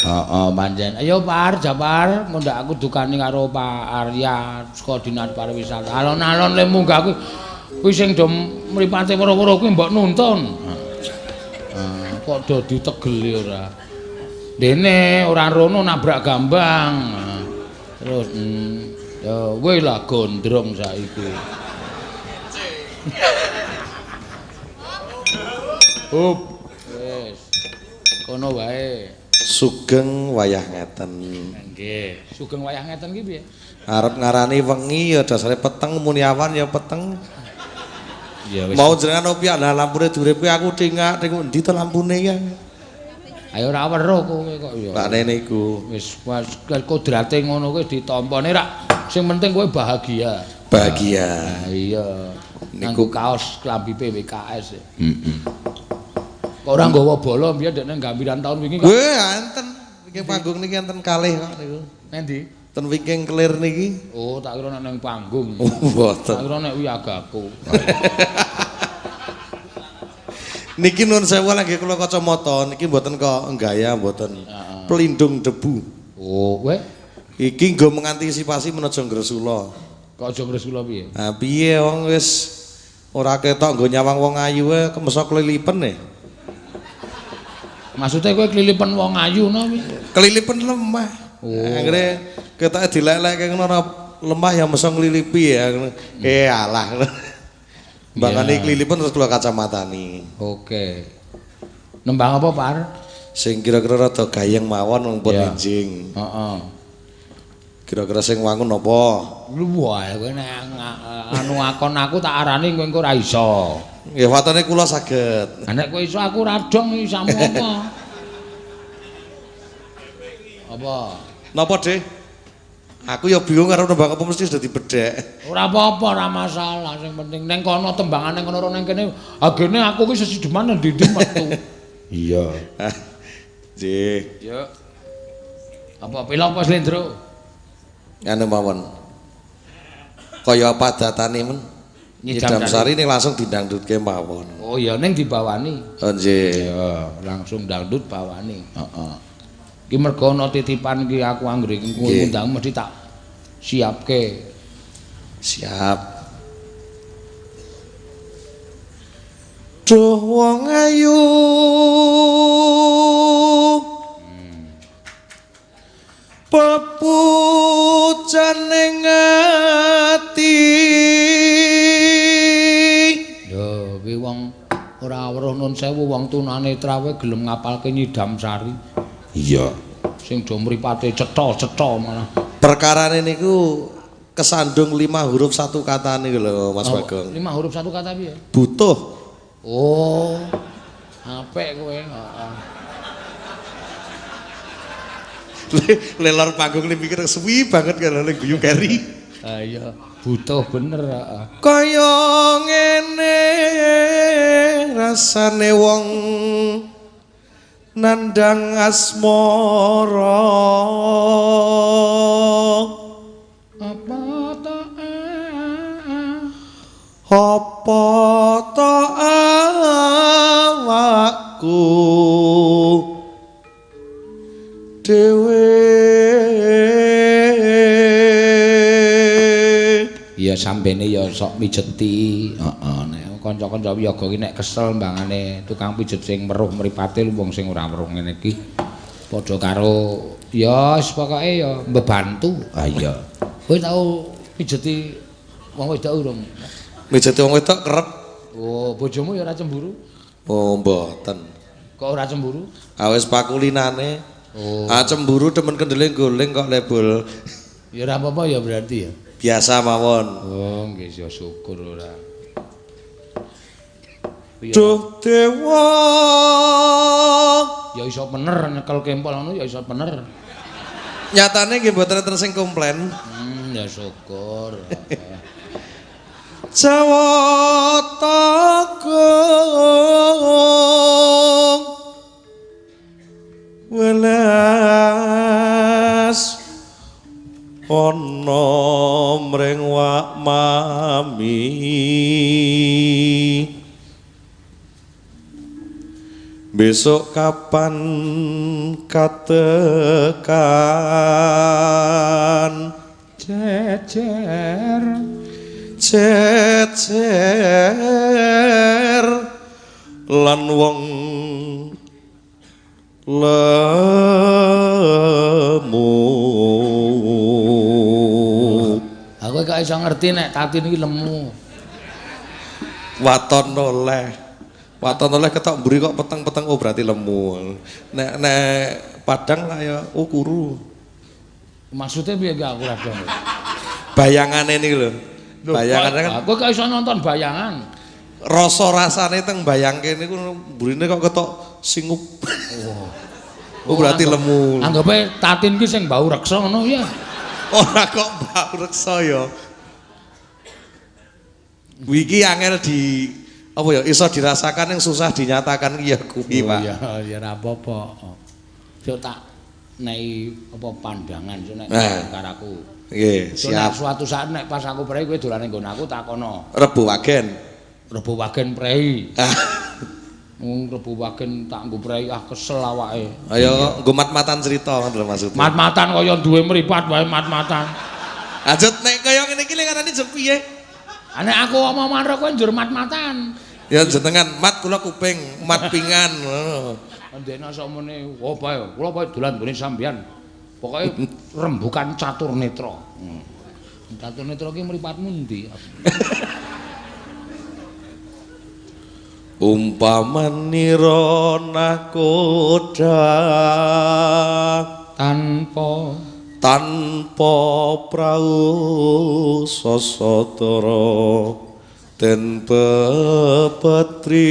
Heeh, pancen. Ayo Par, Japar, ngundak aku dukani karo Pak Arya saka Dinas Pariwisata. Alon-alon le munggah kuwi sing do mripate woro-woro kuwi mbok nuntun. Kok dadi tegel ora. Dene ora rono nabrak gambang. Terus ya kowe lah gondrong saiki. Up. Wis. Kono wae. Sugeng wayah ngeten. Nggih, sugeng wayah ngeten ki piye? Arep ngarani wengi ya dasare peteng muni awan ya peteng. Ya wis. Mau jenengan opiak lah lampune diuripe aku tingak ning endi to lampune ya. Ayo ora weruh kowe kok ya. Pak Nene iku. Wis kodrate ngono kuwi ditampane rak. Sing penting kowe bahagia. Bahagia. Nah, iya. Niku kaos klambi PWKS. Heeh. Kok ora nggawa bola mbiyen dekne gambiran taun wingi kok. Weh, enten. Wingking panggung niki enten kalih kok niku. Endi? Ten wingking kelir niki. Oh, tak kira nek ning panggung. Oh, mboten. Tak kira nek wiagaku. Niki nuwun sewu lagi kula kacamata niki mboten kok gaya mboten. Pelindung debu. Oh, weh. Iki nggo mengantisipasi menaja Gresula. Kok aja Gresula piye? Ah piye wong wis ora ketok nggo nyawang wong ayu wae mesok kelilipen e. Maksudnya kowe kelilipen wong ayu no piye? Kelilipen lemah. Oh. Akhire ketoke dilelek ngono lemah ya mesok nglilipi ya. Alah. Mbangane kelilipen terus kula kacamatani. Oke. Nembang apa, Par? Sing kira-kira rada gayeng mawon wong pun enjing. Heeh. Kira-kira sing wangun apa? Wah, kowe nek anu akon aku tak arani kowe engko ora iso. Nggih, watone kula saged. Nek kowe iso aku radong isamu apa? Apa? Napa, Dik? Aku ya bingung karo nembang apa mesti sudah dibedhek. Ora apa-apa, ora masalah. Sing penting ning kono tembangane ngono ning kene. Agene aku ki sesideman ndi-ndi metu. Iya. Dik. Ya. Apa pila apa Slendro? Anu mawon. Kaya apa datane men? Nyidam sari ning langsung didangdutke mawon. Oh iya ning dibawani. Oh nggih. Iya, langsung dangdut bawani. Heeh. Ki mergo ana titipan ki aku anggere ngundang mesti tak siapke. Siap. Duh wong ayu. Pepujan ning ati. Yo, kuwi wong ora weruh nun sewu wong tunanetra wae gelem ngapalke Nyidam Sari. Iya. Sing do mripate cetha-cetha malah. Perkarane niku kesandung 5 huruf satu kata niku lho Mas Bagong. 5 huruf satu kata piye? Butuh. Oh. Apik kowe, heeh. Lelor panggung li mikir suwi banget kan ning guyu keri. Ah iya, butuh bener heeh. Kaya ngene rasane wong nandang asmara. Apa ta awakku dewe. Ya sambene ya sok mijeti, heeh nek kanca-kanca wiyaga iki nek kesel mbangane tukang pijet sing weruh mripate wong sing ora weruh ngene iki padha karo ya pokoke ya mbebantu. Ah iya. Kowe tau pijeti wong wedok urung? Mijeti wong wedok kerep. Oh, bojomu ya ora cemburu? Oh, mboten. Kok ora cemburu? Awis pakulinane. Oh. Cemburu demen kendele goleng kok lebol. Ya ora apa-apa ya berarti ya. Biasa mawon. Oh, nggih ya syukur ora. Duh dewa. Ya iso bener nyekel kempol ngono ya iso bener. Nyatane nggih mboten enten sing komplain. Ya syukur. Jawata welas ana besok kapan katekan jejer cecer lan wong lemu. Aku gak iso ngerti nek Tatin iki lemu. Waton oleh ketok mburi kok peteng-peteng oh berarti lemu. Nek Padang lah ya oh kuru. Maksudnya piye gak aku rada. Bayangane niki lho. Bayangane kan aku gak iso nonton bayangan. Rasa-rasane teng bayangke niku mburine kok ketok singup. Oh berarti lemu. Anggape Tatin ki sing bau reksa ngono ya. Ora kok bau reksa ya. Wiki angel di apa ya iso dirasakan yang susah dinyatakan ya kuwi Pak. Iya ya ora apa-apa. Yo tak nei apa pandangan so nek karaku. Nggih, siap. Suatu saat nek pas aku prei kowe dolane nggon aku takono. Rebu Wagen. Rebu Wagen prei. Rebu Wagen tak nggo prei kesel awake. Ayo nggo mat-matan cerita ngono lho maksudnya. Mat-matan kaya duwe mripat wae mat-matan. Ajut nek kaya ngene iki lek ngarani piye? Nek aku omongan kowe njur mat-matan. Ya jenengan mat kula kuping, mat pingan. Ndekna sakmene apa ya? Kula pokoke dolan nggone sampeyan. Pokoke rembukan catur netra. Catur netra ki mripatmu ndi? Umpamanira nakoda tanpa prau sasatara den pepetri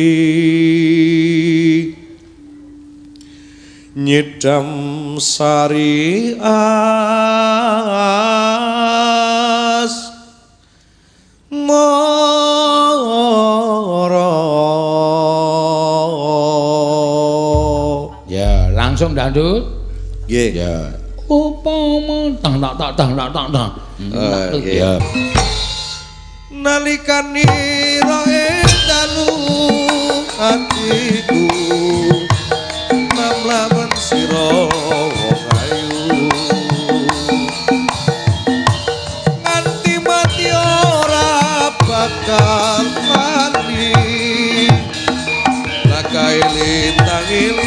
nyidam sari as mara. Ya langsung dandut nggih ya upama tang. Ya nalikane roe dalu atiku namlawan sira wong ayu nganti mati ora bakal mati lakai lintangil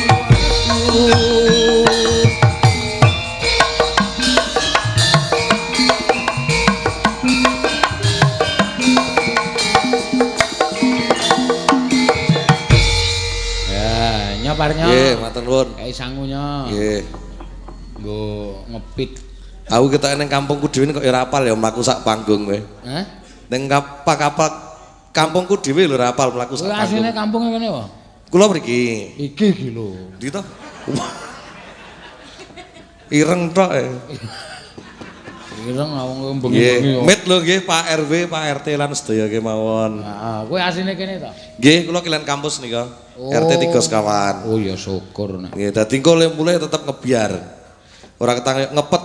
nyoparnya. Nggih, matur nuwun. Kayak sangunya. Nggih. Nggo ngepit. Aku ketok ning kampungku dhewe kok ya ora apal ya mlaku sak panggung kowe. Hah? Ning kapal kampungku dhewe lho ora apal mlaku sak panggung. Asline kampungnya kene wae. Kula mriki. Iki iki lho. Ndi to? Ireng tok e. Ireng wong bengi-bengi. Mit lho nggih Pak RW, Pak RT lan sedaya kemawon. Heeh, kowe asline kene to? Nggih, kula kilen kampus nika. RT 3 sekawan. Oh ya syukur nek. Nggih, dadi engko mulai tetep ngebiar. Ora ketang ngepet.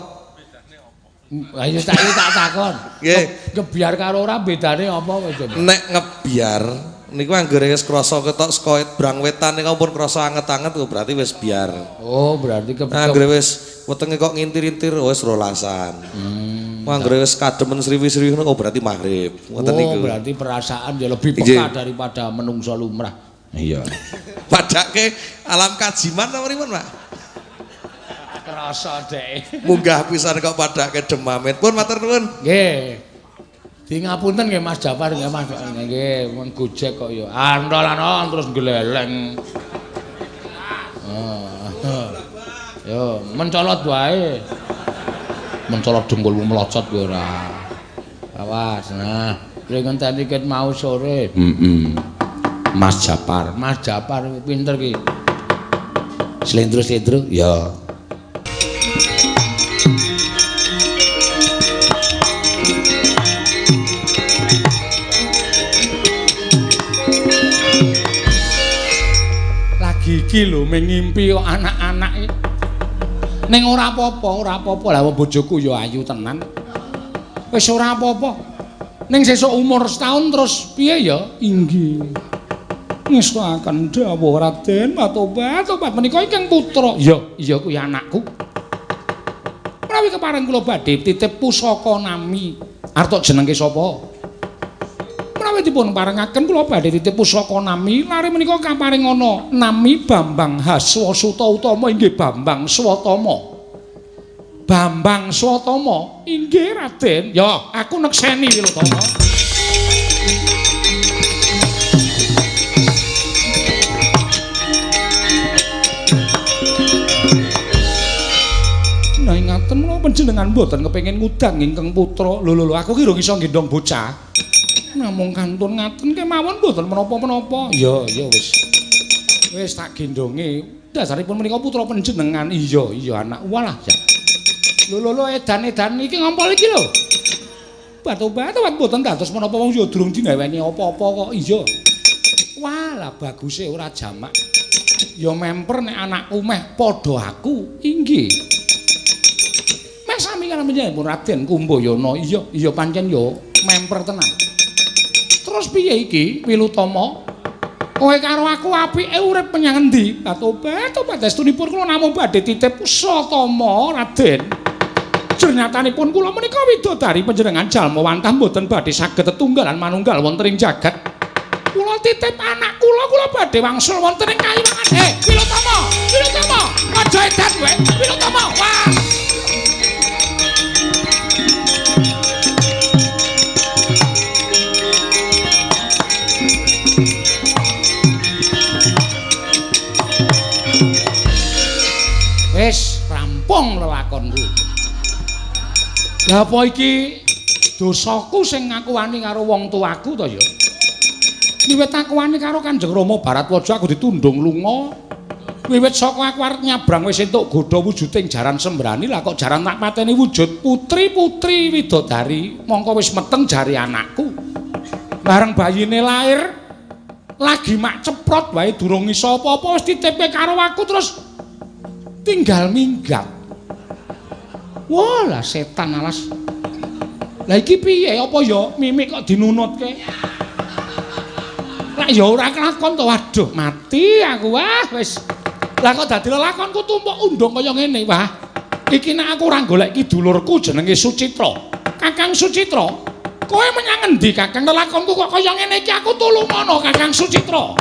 Ayo tak takon. Nggih. Ngebiar karo ora bedane apa kowe coba? Nek ngebiar niku anggere wis krasa ketok saka brang wetan niku pun krasa anget-anget berarti wis biar. Oh, berarti anggere wis wetenge kok ngintir-intir wis rolasan. Anggere wis kademen sriwi-sriwi ngono berarti maghrib. Ngoten niku. Oh, berarti perasaan ya lebih peka daripada menungso lumrah. Iya. Padake alam kajiman ta pripun, Pak? Krasa dek. Munggah pisan kok padake demamit. Pun matur nuwun. Nggih. Di ngapunten nggih Mas Jafar nggih Mas. Nggih, wong Gojek kok ya. Andol-andol terus gleleng. Yo, mencolot wae. Mencolot dengkulmu melocot kowe ora. Awas, nah. Kowe ngenteni ket mau sore. Mas Jafar pinter ki. Slendro-slendro ya. Lagi iki lho ngimpi kok anak-anak ning ora apa-apa lah bojoku ya ayu tenan. Wis ora apa-apa. Ning sesuk umur setahun terus piye ya? Inggih. ngestaken dawuh Raden Matobat menika ingkang putra. Iya kuwi anakku. Menawi kepareng kula badhe titip pusaka nami. Arep jenenge sapa? Menawi dipun parengaken kula badhe titip pusaka nami, lare menika kaparing ana nami Bambang Haswasuta utama inggih Bambang Swatama. Bambang Swatama inggih Raden. Ya, aku nekseni Wilutama. Nah ingaten menapa panjenengan mboten kepengin ngudang ingkang putra. Lho aku ki iso gendong bocah. Namung kantun ngaten kemawon mboten menapa-menapa. Ya wis. Wis tak gendonge. Dasaripun menika putra panjenengan. Iya anak. Walah ya. Lho edan-edan iki ngompol iki lho. Batu-batu mboten dados menapa wong ya durung digaweni apa-apa kok. Iya. Walah baguse ora jamak. Ya memper nek anakku meh padha aku. Inggih. Sami kan menjenengan Raden Kumbayana. Iya pancen yo memper tenan. Terus piye iki Wilutama? Kowe karo aku apike urip menyang endi? Tobat estunipun kula namung badhe titip Satama Raden. Jernyatanipun kula menika widodari panjenengan jalma wantah mboten badhe saged tetunggalan manunggal wonten ing jagat. Kula titip anak kula badhe wangsul wonten ing kayiwangan. Wilutama, aja edan kowe. Wilutama, wah. Wis rampung lelakonku. Lah apa iki dosaku sing ngakuani karo wong tuaku to ya? Wiwit aku wani karo Kanjeng Rama Baratwaja aku ditundung lunga. Wiwit saka aku arep nyabrang wis entuk godha wujuding jaran sembrani lah kok jaran tak pateni wujud putri-putri widodari. Mongko wis meteng jari anakku. Bareng bayine lair lagi mak ceprot wae durung iso apa-apa wis ditepe karo aku terus tinggal minggat. Walah setan alas. Lah iki piye apa ya mimik kok dinunutke? Lah ya ora kelakon to. Waduh, mati aku wah wis. Lah kok dadi lelakonku tumpuk undung kaya ngene wah. Iki nek aku ora golek dulurku jenenge Sucitra. Kakang Sucitra, kowe menyang endi Kakang? Lelakonku kok kaya ngene iki aku tulungono Kakang Sucitra.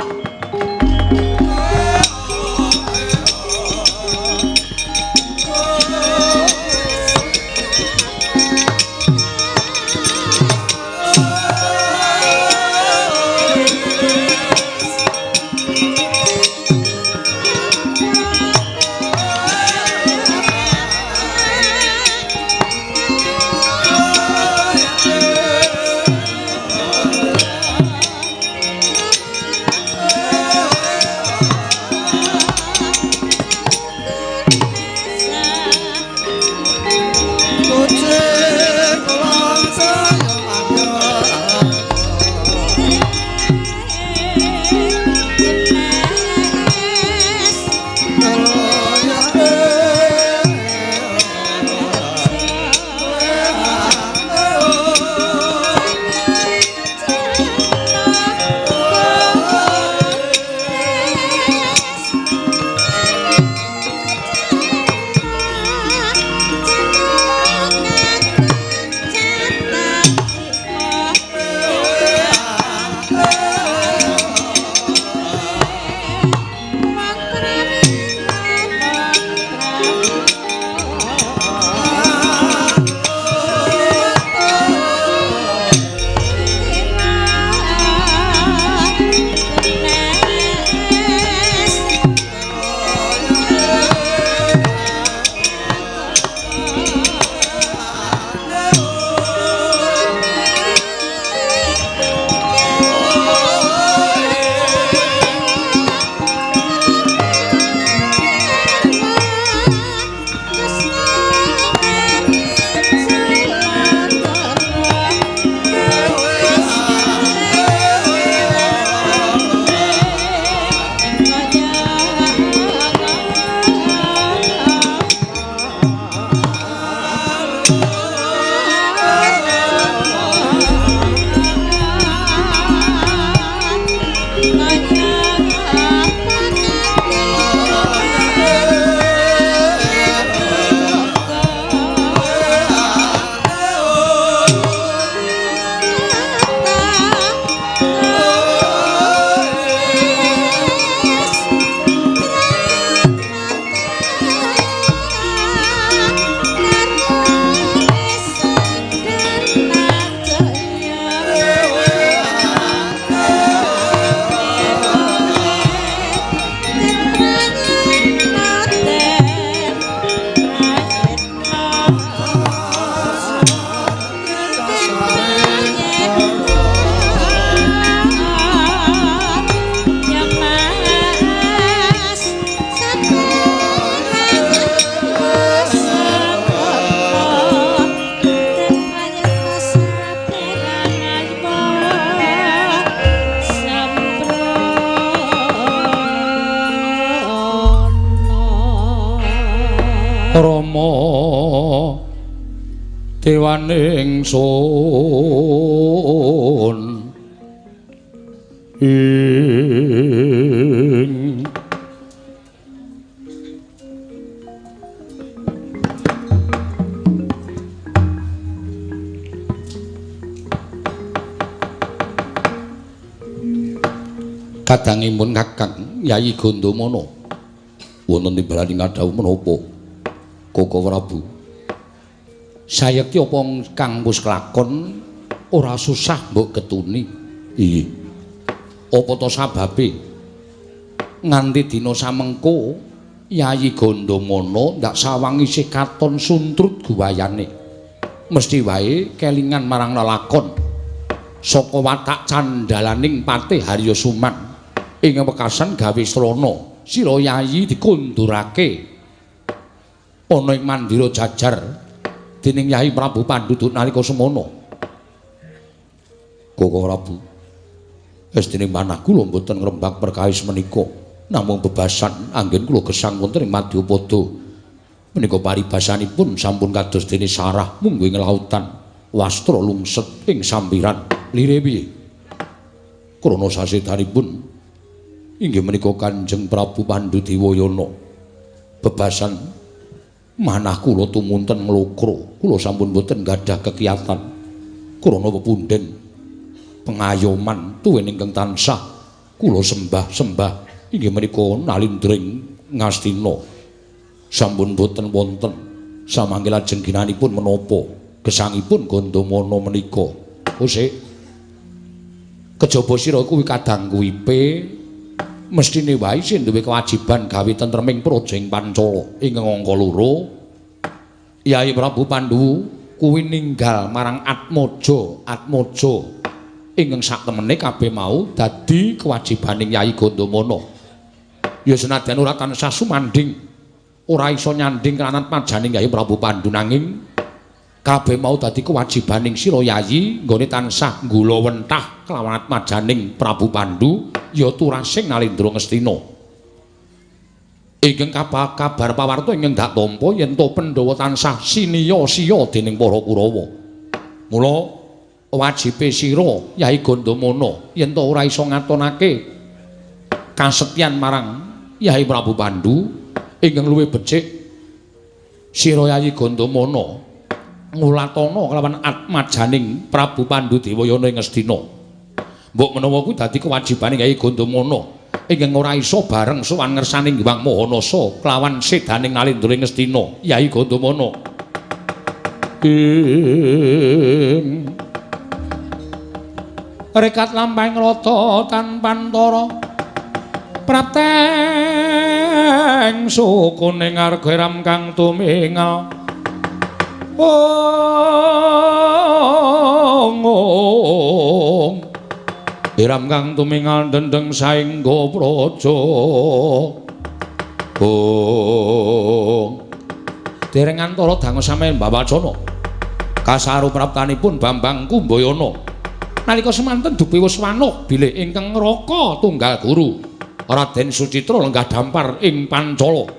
Rama dewaning sun ing kadangipun Kakang Yayi Gandamana wonten timbalaning kadhawuh menapa Koko Prabu sayekti apa kang wis kelakon ora susah mbok ketuni iya apa to sababe nganti dina samengko Yayi Gandamana ndak sawangi isih katon suntrut guwayane mesti wae kelingan marang lelakon saka watak candalaning Patih Harya Suman ing wekasan gawe srana sira Yayi dikondurake ana ing Mandira Jajar dening Yayi Prabu Pandhu nalika semana. Koko Prabu estine manah kula mboten ngrembak perkawis menika namung bebasan anggen kula gesang wonten ing Madyapada menika paribasanipun sampun kados dene sarah munggo ing lautan wastra lungset ing sampiran lire piye krana sasedanipun inggih menika Kanjeng Prabu Pandhu Dewayana bebasan manah kula tumunten nglokro kula sampun boten gadah kekiyatan krana pepunden pengayoman tuwin ingkang tansah kula sembah inggih menika nalindring ngastina sampun boten wonten samangke lajeng ginanipun menapa gesangipun Gandamana menika sik kejaba sira kuwi kadang kuwipe mestine wae sing duwe kewajiban gawe tentreming Projeng Pancala ingkang angka 2 Yayi Prabu Pandhu kuwi ninggal marang Atmaja ingkang sak temene kabeh mau dadi kewajibaning Yayi Gandamana ya senadyan ora tansah sumanding ora iso nyanding kelanan pajaning Yayi Prabu Pandhu nanging kabeh mau dadi kewajibaning sira Yayi nggone tansah nggula wentah kelawan atmajaning Prabu Pandhu ya turasing Nalendra Ngastina ingkang kabar pawarta ingkang dak tampa yen to Pandhawa tansah siniya-siya dening para Kurawa mula wajibe sira Yayi Gandamana yen to ora iso ngatonake kasetyan marang Yayi Prabu Pandhu ingkang luwih becik sira Yayi Gandamana ngulatana kelawan atmajaning Prabu Pandhu Dewayana ing Ngastina mbok menawa kuwi dadi kewajibaning Yayi Gandamana ingkang ora iso bareng sowan ngersaning Hyang Mahanasa kelawan sedaning Nalendra ing Ngastina Yayi Gandamana rekat lampahing rata tanpa antara prateng sukuning argeram kang tumingal Iram kang tumingal dendeng saengga praja dereng antara dangu sampeyan Mbawacana kasarupraptanipun Bambang Kumbayana nalika semanten dupi wis wanuh bilih ingkang ngraka tunggal guru Raden Sucitra lenggah dampar ing Pancala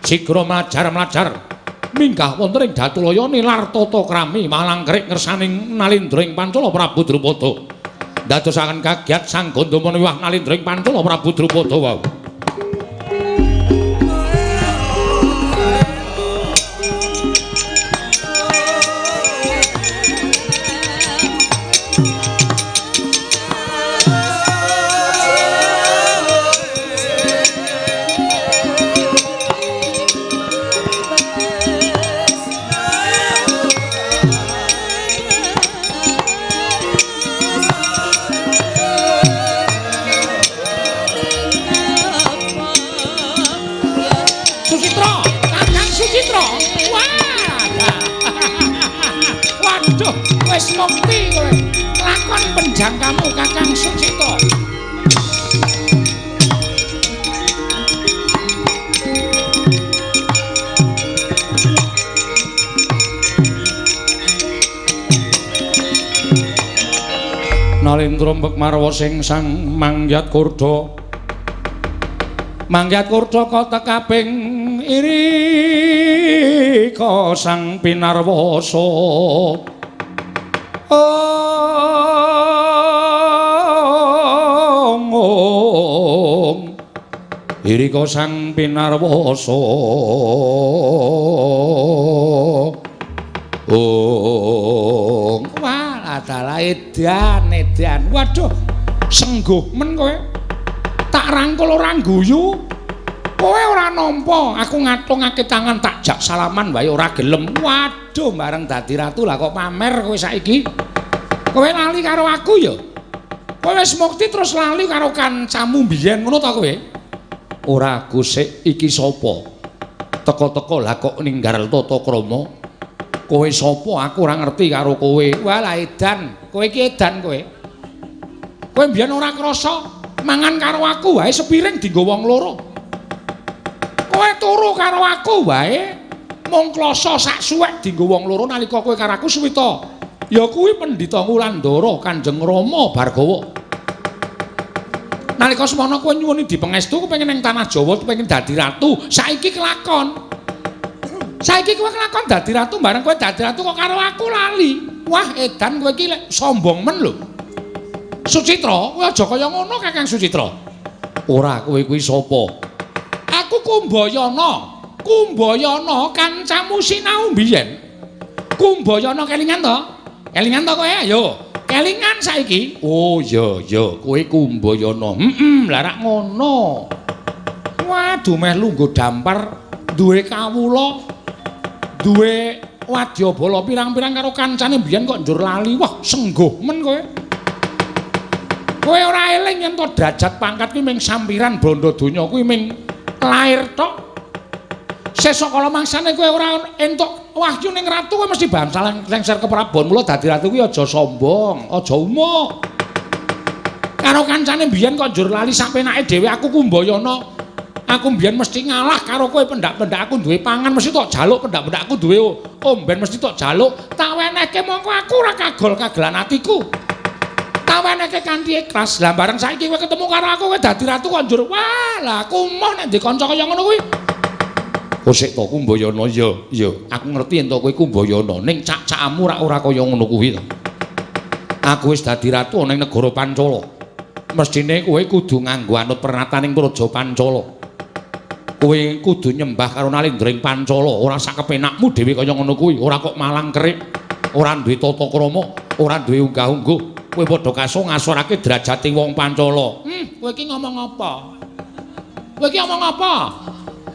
sigra mlajar minggah wonten ing Datulaya nilar tata krami malangkrik ngersaning Nalendra ing Pancala Prabu Drupada dadosaken kagiat Sang Gandamana miwah Nalendra ing Pancala Prabu Drupada wau wis mukti kowe lakon penjang kamu Kakang Sucitra Nalendra mbek marwa sing sang mangyat kurda Mangkat Kurcaka tekaping irika sang pinarwasa irika sang pinarwasa wah adalah edan waduh sengguh men kowe tak rangkul ora guyu kowe ora nampa aku ngatungake tangan tak jak salaman wae ora gelem waduh bareng dadi ratu lah kok pamer kowe saiki kowe lali karo aku ya kowe wis mukti terus lali karo kancamu biyen ngono ta kowe ora Gusik iki sapa teko-teko lah kok ninggal tata krama kowe sapa aku ora ngerti karo kowe walah edan kowe iki edan kowe biyen ora krasa mangan karo aku wae sepiring dienggo wong loro. Kowe turu karo aku wae mung kloso sak suwek dienggo wong loro nalika kowe karo aku suwita. Ya kuwi Pendhita Wulandara Kanjeng Rama Bargawa. Nalika semana kowe nyuwuni dipengestu kepengin ning tanah Jawa kepengin dadi ratu, saiki kelakon. Saiki kowe kelakon dadi ratu bareng kowe dadi ratu kok karo aku lali. Wah edan kowe iki sombong men lho. Sucitra, kowe aja kaya ngono Kakang Sucitra. Ora kowe kuwi sapa? Aku Kumbayana. Kumbayana kancamu sinau biyen. Kumbayana kelingan to? Kelingan to kowe? Ayo. Kelingan saiki. Oh iya kowe Kumbayana. Lah rak ngono. Waduh meh lungguh dampar duwe kawula. Duwe wadyabala pirang-pirang karo kancane biyen kok njur lali. Wah, sengguh men kowe. Kowe ora eling yen to derajat pangkat kuwi ming sampiran bondo donya kuwi ming lair tok. Sesuk kala mangsane kowe ora entuk wahyu ning ratu kowe mesti bangsal lengser ke Prabon. Mula dadi ratu kuwi aja sombong, aja umuk. Karo kancane biyen kok njur lali sak penake dhewe aku Kumbayana. Aku biyen mesti ngalah karo kowe pendak-pendak aku duwe pangan mesti tok jaluk pendak-pendak aku duwe omben mesti tok jaluk. Tak wenehke mongko aku ora kagol-kagelan atiku. Tawanake kanthi ikhlas. Lah bareng saiki kowe ketemu karo aku kowe dadi ratu kok njur wah lah aku moh nek ndek kanca kaya ngono kuwi. Kosek to Kumbayana ya aku ngerti yen to kowe Kumbayana ning cak-cakmu ora kaya ngono kuwi to. Aku wis dadi ratu ning negara Pancala. Mestine kowe kudu nganggo anut pernataning Praja Pancala. Kowe kudu nyembah karo Nalendring Pancala, ora sak kepenakmu dhewe kaya ngono kuwi, ora kok malang kerik, ora duwe tata krama, ora duwe unggah-ungguh. Kowe padha kaso ngasorake derajate wong Pancala. Kowe iki ngomong apa? Kowe iki ngomong apa?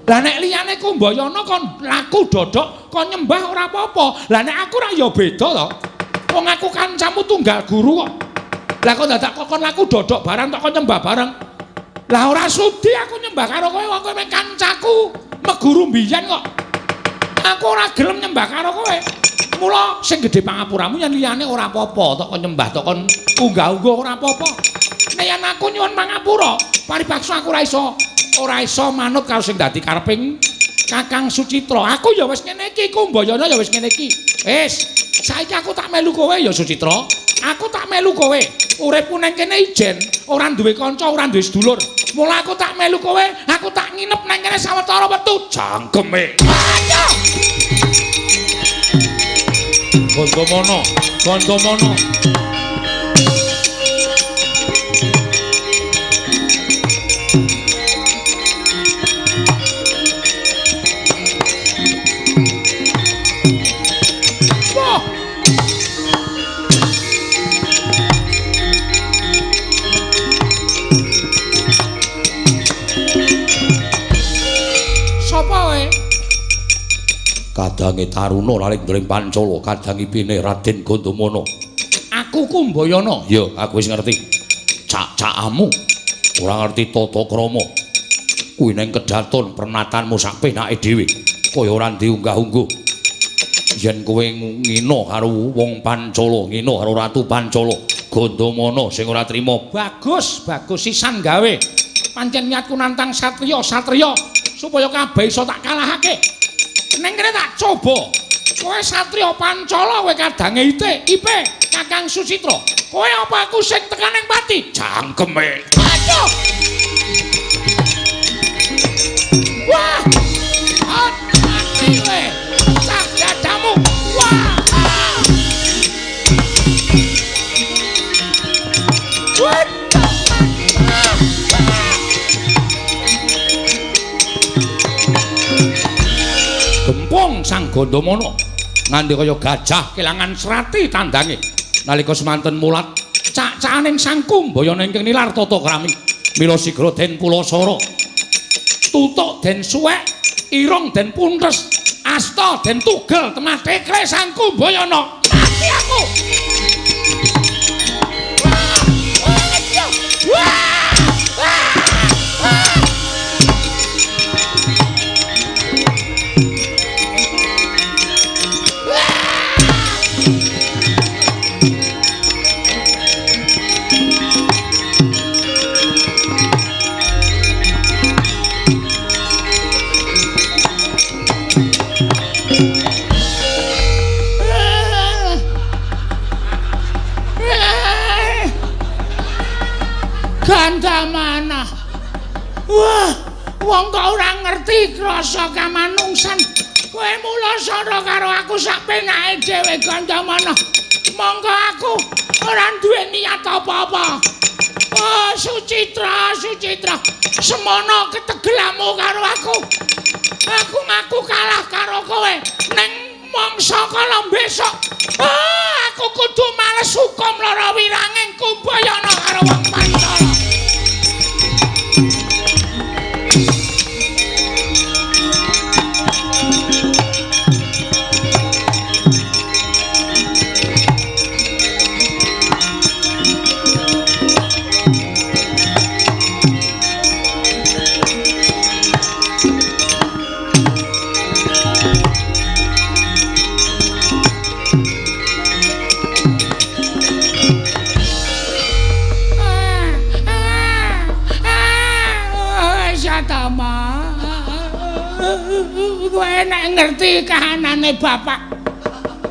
Lah nek liyane Kumbayana kon laku dodok, kon nyembah ora apa-apa. Lah nek aku ora ya beda to. Wong aku kancamu tunggal guru kok. Lah kok dadak kon laku dodok barang tok kon nyembah bareng. Lah ora sudi aku nyembah karo kowe wong kowe mek kancaku, meguru mbiyen kok. Aku ora gelem nyembah karo kowe. Mula sing gedhe pangapuramu yen liyane ora apa-apa, tok kon nyembah tok kon unggah-ungguh ora apa-apa. Nek yen aku nyuwun pangapura, paripaksa aku ora iso manut karo sing dadi kareping Kakang Sucitra. Aku ya wis ngene iki, Kumbayana ya wis ngene iki. Wis, saiki aku tak melu kowe ya Sucitra. Aku tak melu kowe. Uripku nang kene ijen, ora duwe kanca, ora duwe sedulur. Mula aku tak melu kowe, aku tak nginep nang kene sawetara wektu. Jangkeme. Ayo! Gondomono. Kadange Taruna Nalendring Pancala, kadangipine Raden Gondomono. Aku Kumbayana. Ya, aku wis ngerti. Cak-cakamu ora ngerti tata krama. Kuwi ning kedaton pernatanmu sak penake dhewe. Kaya ora diunggah-ungguh. Yen kowe ngina karo wong Pancala, ngina karo Ratu Pancala, Gondomono sing ora trima. Bagus sisan gawe. Pancen niatku nantang satriya supaya kabeh iso tak kalahake. Neng kene tak coba. Kowe satriya Pancala kowe kadange Ipe, Kakang Sucitra. Kowe apa aku sing tekan ning pati? Jangkeme. Ayo. ngepung Sang Gandamana nganti kaya gajah kelangan serati tandange nalika semanten mulat cak-cakaning Sang Kumbayana ingkang nilar tata krami mila sigra den pulasara tutuk den suwek irung den puntes asta den tugel temah tekre Sang Kumbayana mati aku Gandamana. Wah, wong kok ora ngerti krasa kamanungsan. Kowe mulasara karo aku sak penake dhewe Gandamana. Monggo aku ora duwe niat apa-apa. Oh, Sucitra, Sucitra. Semono ketegelamu karo aku. Aku ngaku kalah karo kowe ning mangsa kala besok. Oh, aku kudu males hukum lara wiranging Kumbayana karo wong Pancala. Kowe nek ngerti kahanane bapak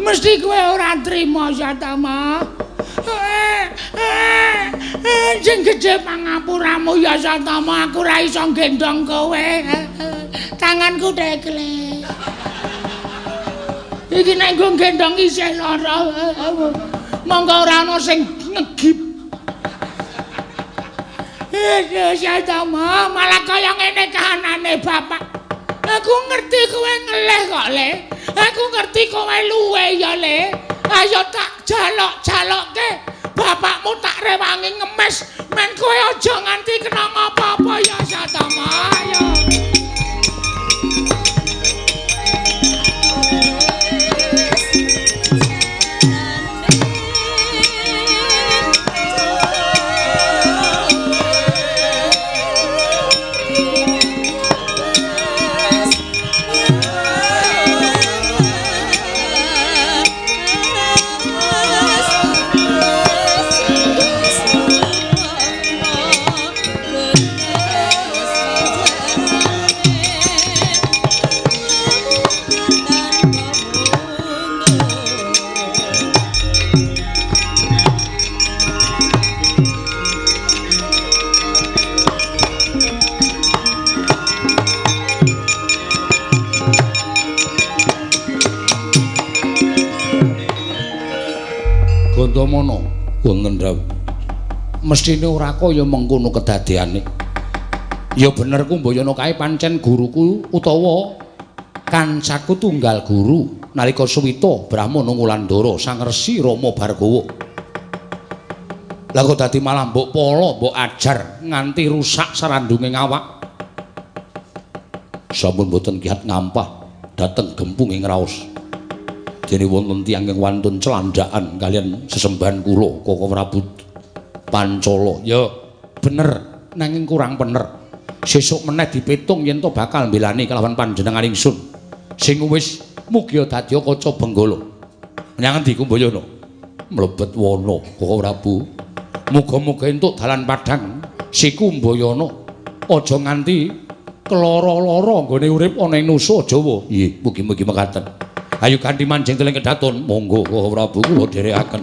mesti kowe ora trima Yatama. Sing gedhe pangapuramu ya Yatama, aku ora iso gendong kowe. Tanganku tekle. Iki nek nggo gendong isih lara. Monggo ora ana sing ngegip. Yatama, malah kaya ngene kahanane bapak. Aku ngerti kowe ngeleh kok, Le. Aku ngerti kowe luwe ya, Le. Ayo tak jalok-jalokke. Bapakmu tak rewangi ngemes. Men kowe aja nganti kena apa-apa ya, Yatama. Ayo. Gandamana wonten dawuh mestine ora kaya mengkono kedadeane ya bener Kumbayana kae pancen guruku utawa kancaku tunggal guru nalika suwita Brahmana Ngulandara Sang Resi Rama Bargawa lah kok dadi malah mbok polo mbok ajar nganti rusak sarandunging awak sampun boten kiat ngampah dhateng gempunging raos dene wonten tiyang ingkang wantun celandhakan kalian sesembahan kula Koko Prabu Pancala. Ya bener nanging kurang bener. Sesuk meneh dipitung yen to bakal mbelani kelawan panjenengan ingsun. Sing wis mugi dadi kaca benggala. Menyang endi Kumbayana? Mlebet wana Koko Prabu. Muga-muga entuk dalan padhang si Kumbayana aja nganti keloro-loro nggone urip ana ing nusa Jawa. Nggih, mugi-mugi mekaten. Ayo kanthi manjing teling kedaton, monggo Koko Prabu kula dherekaken.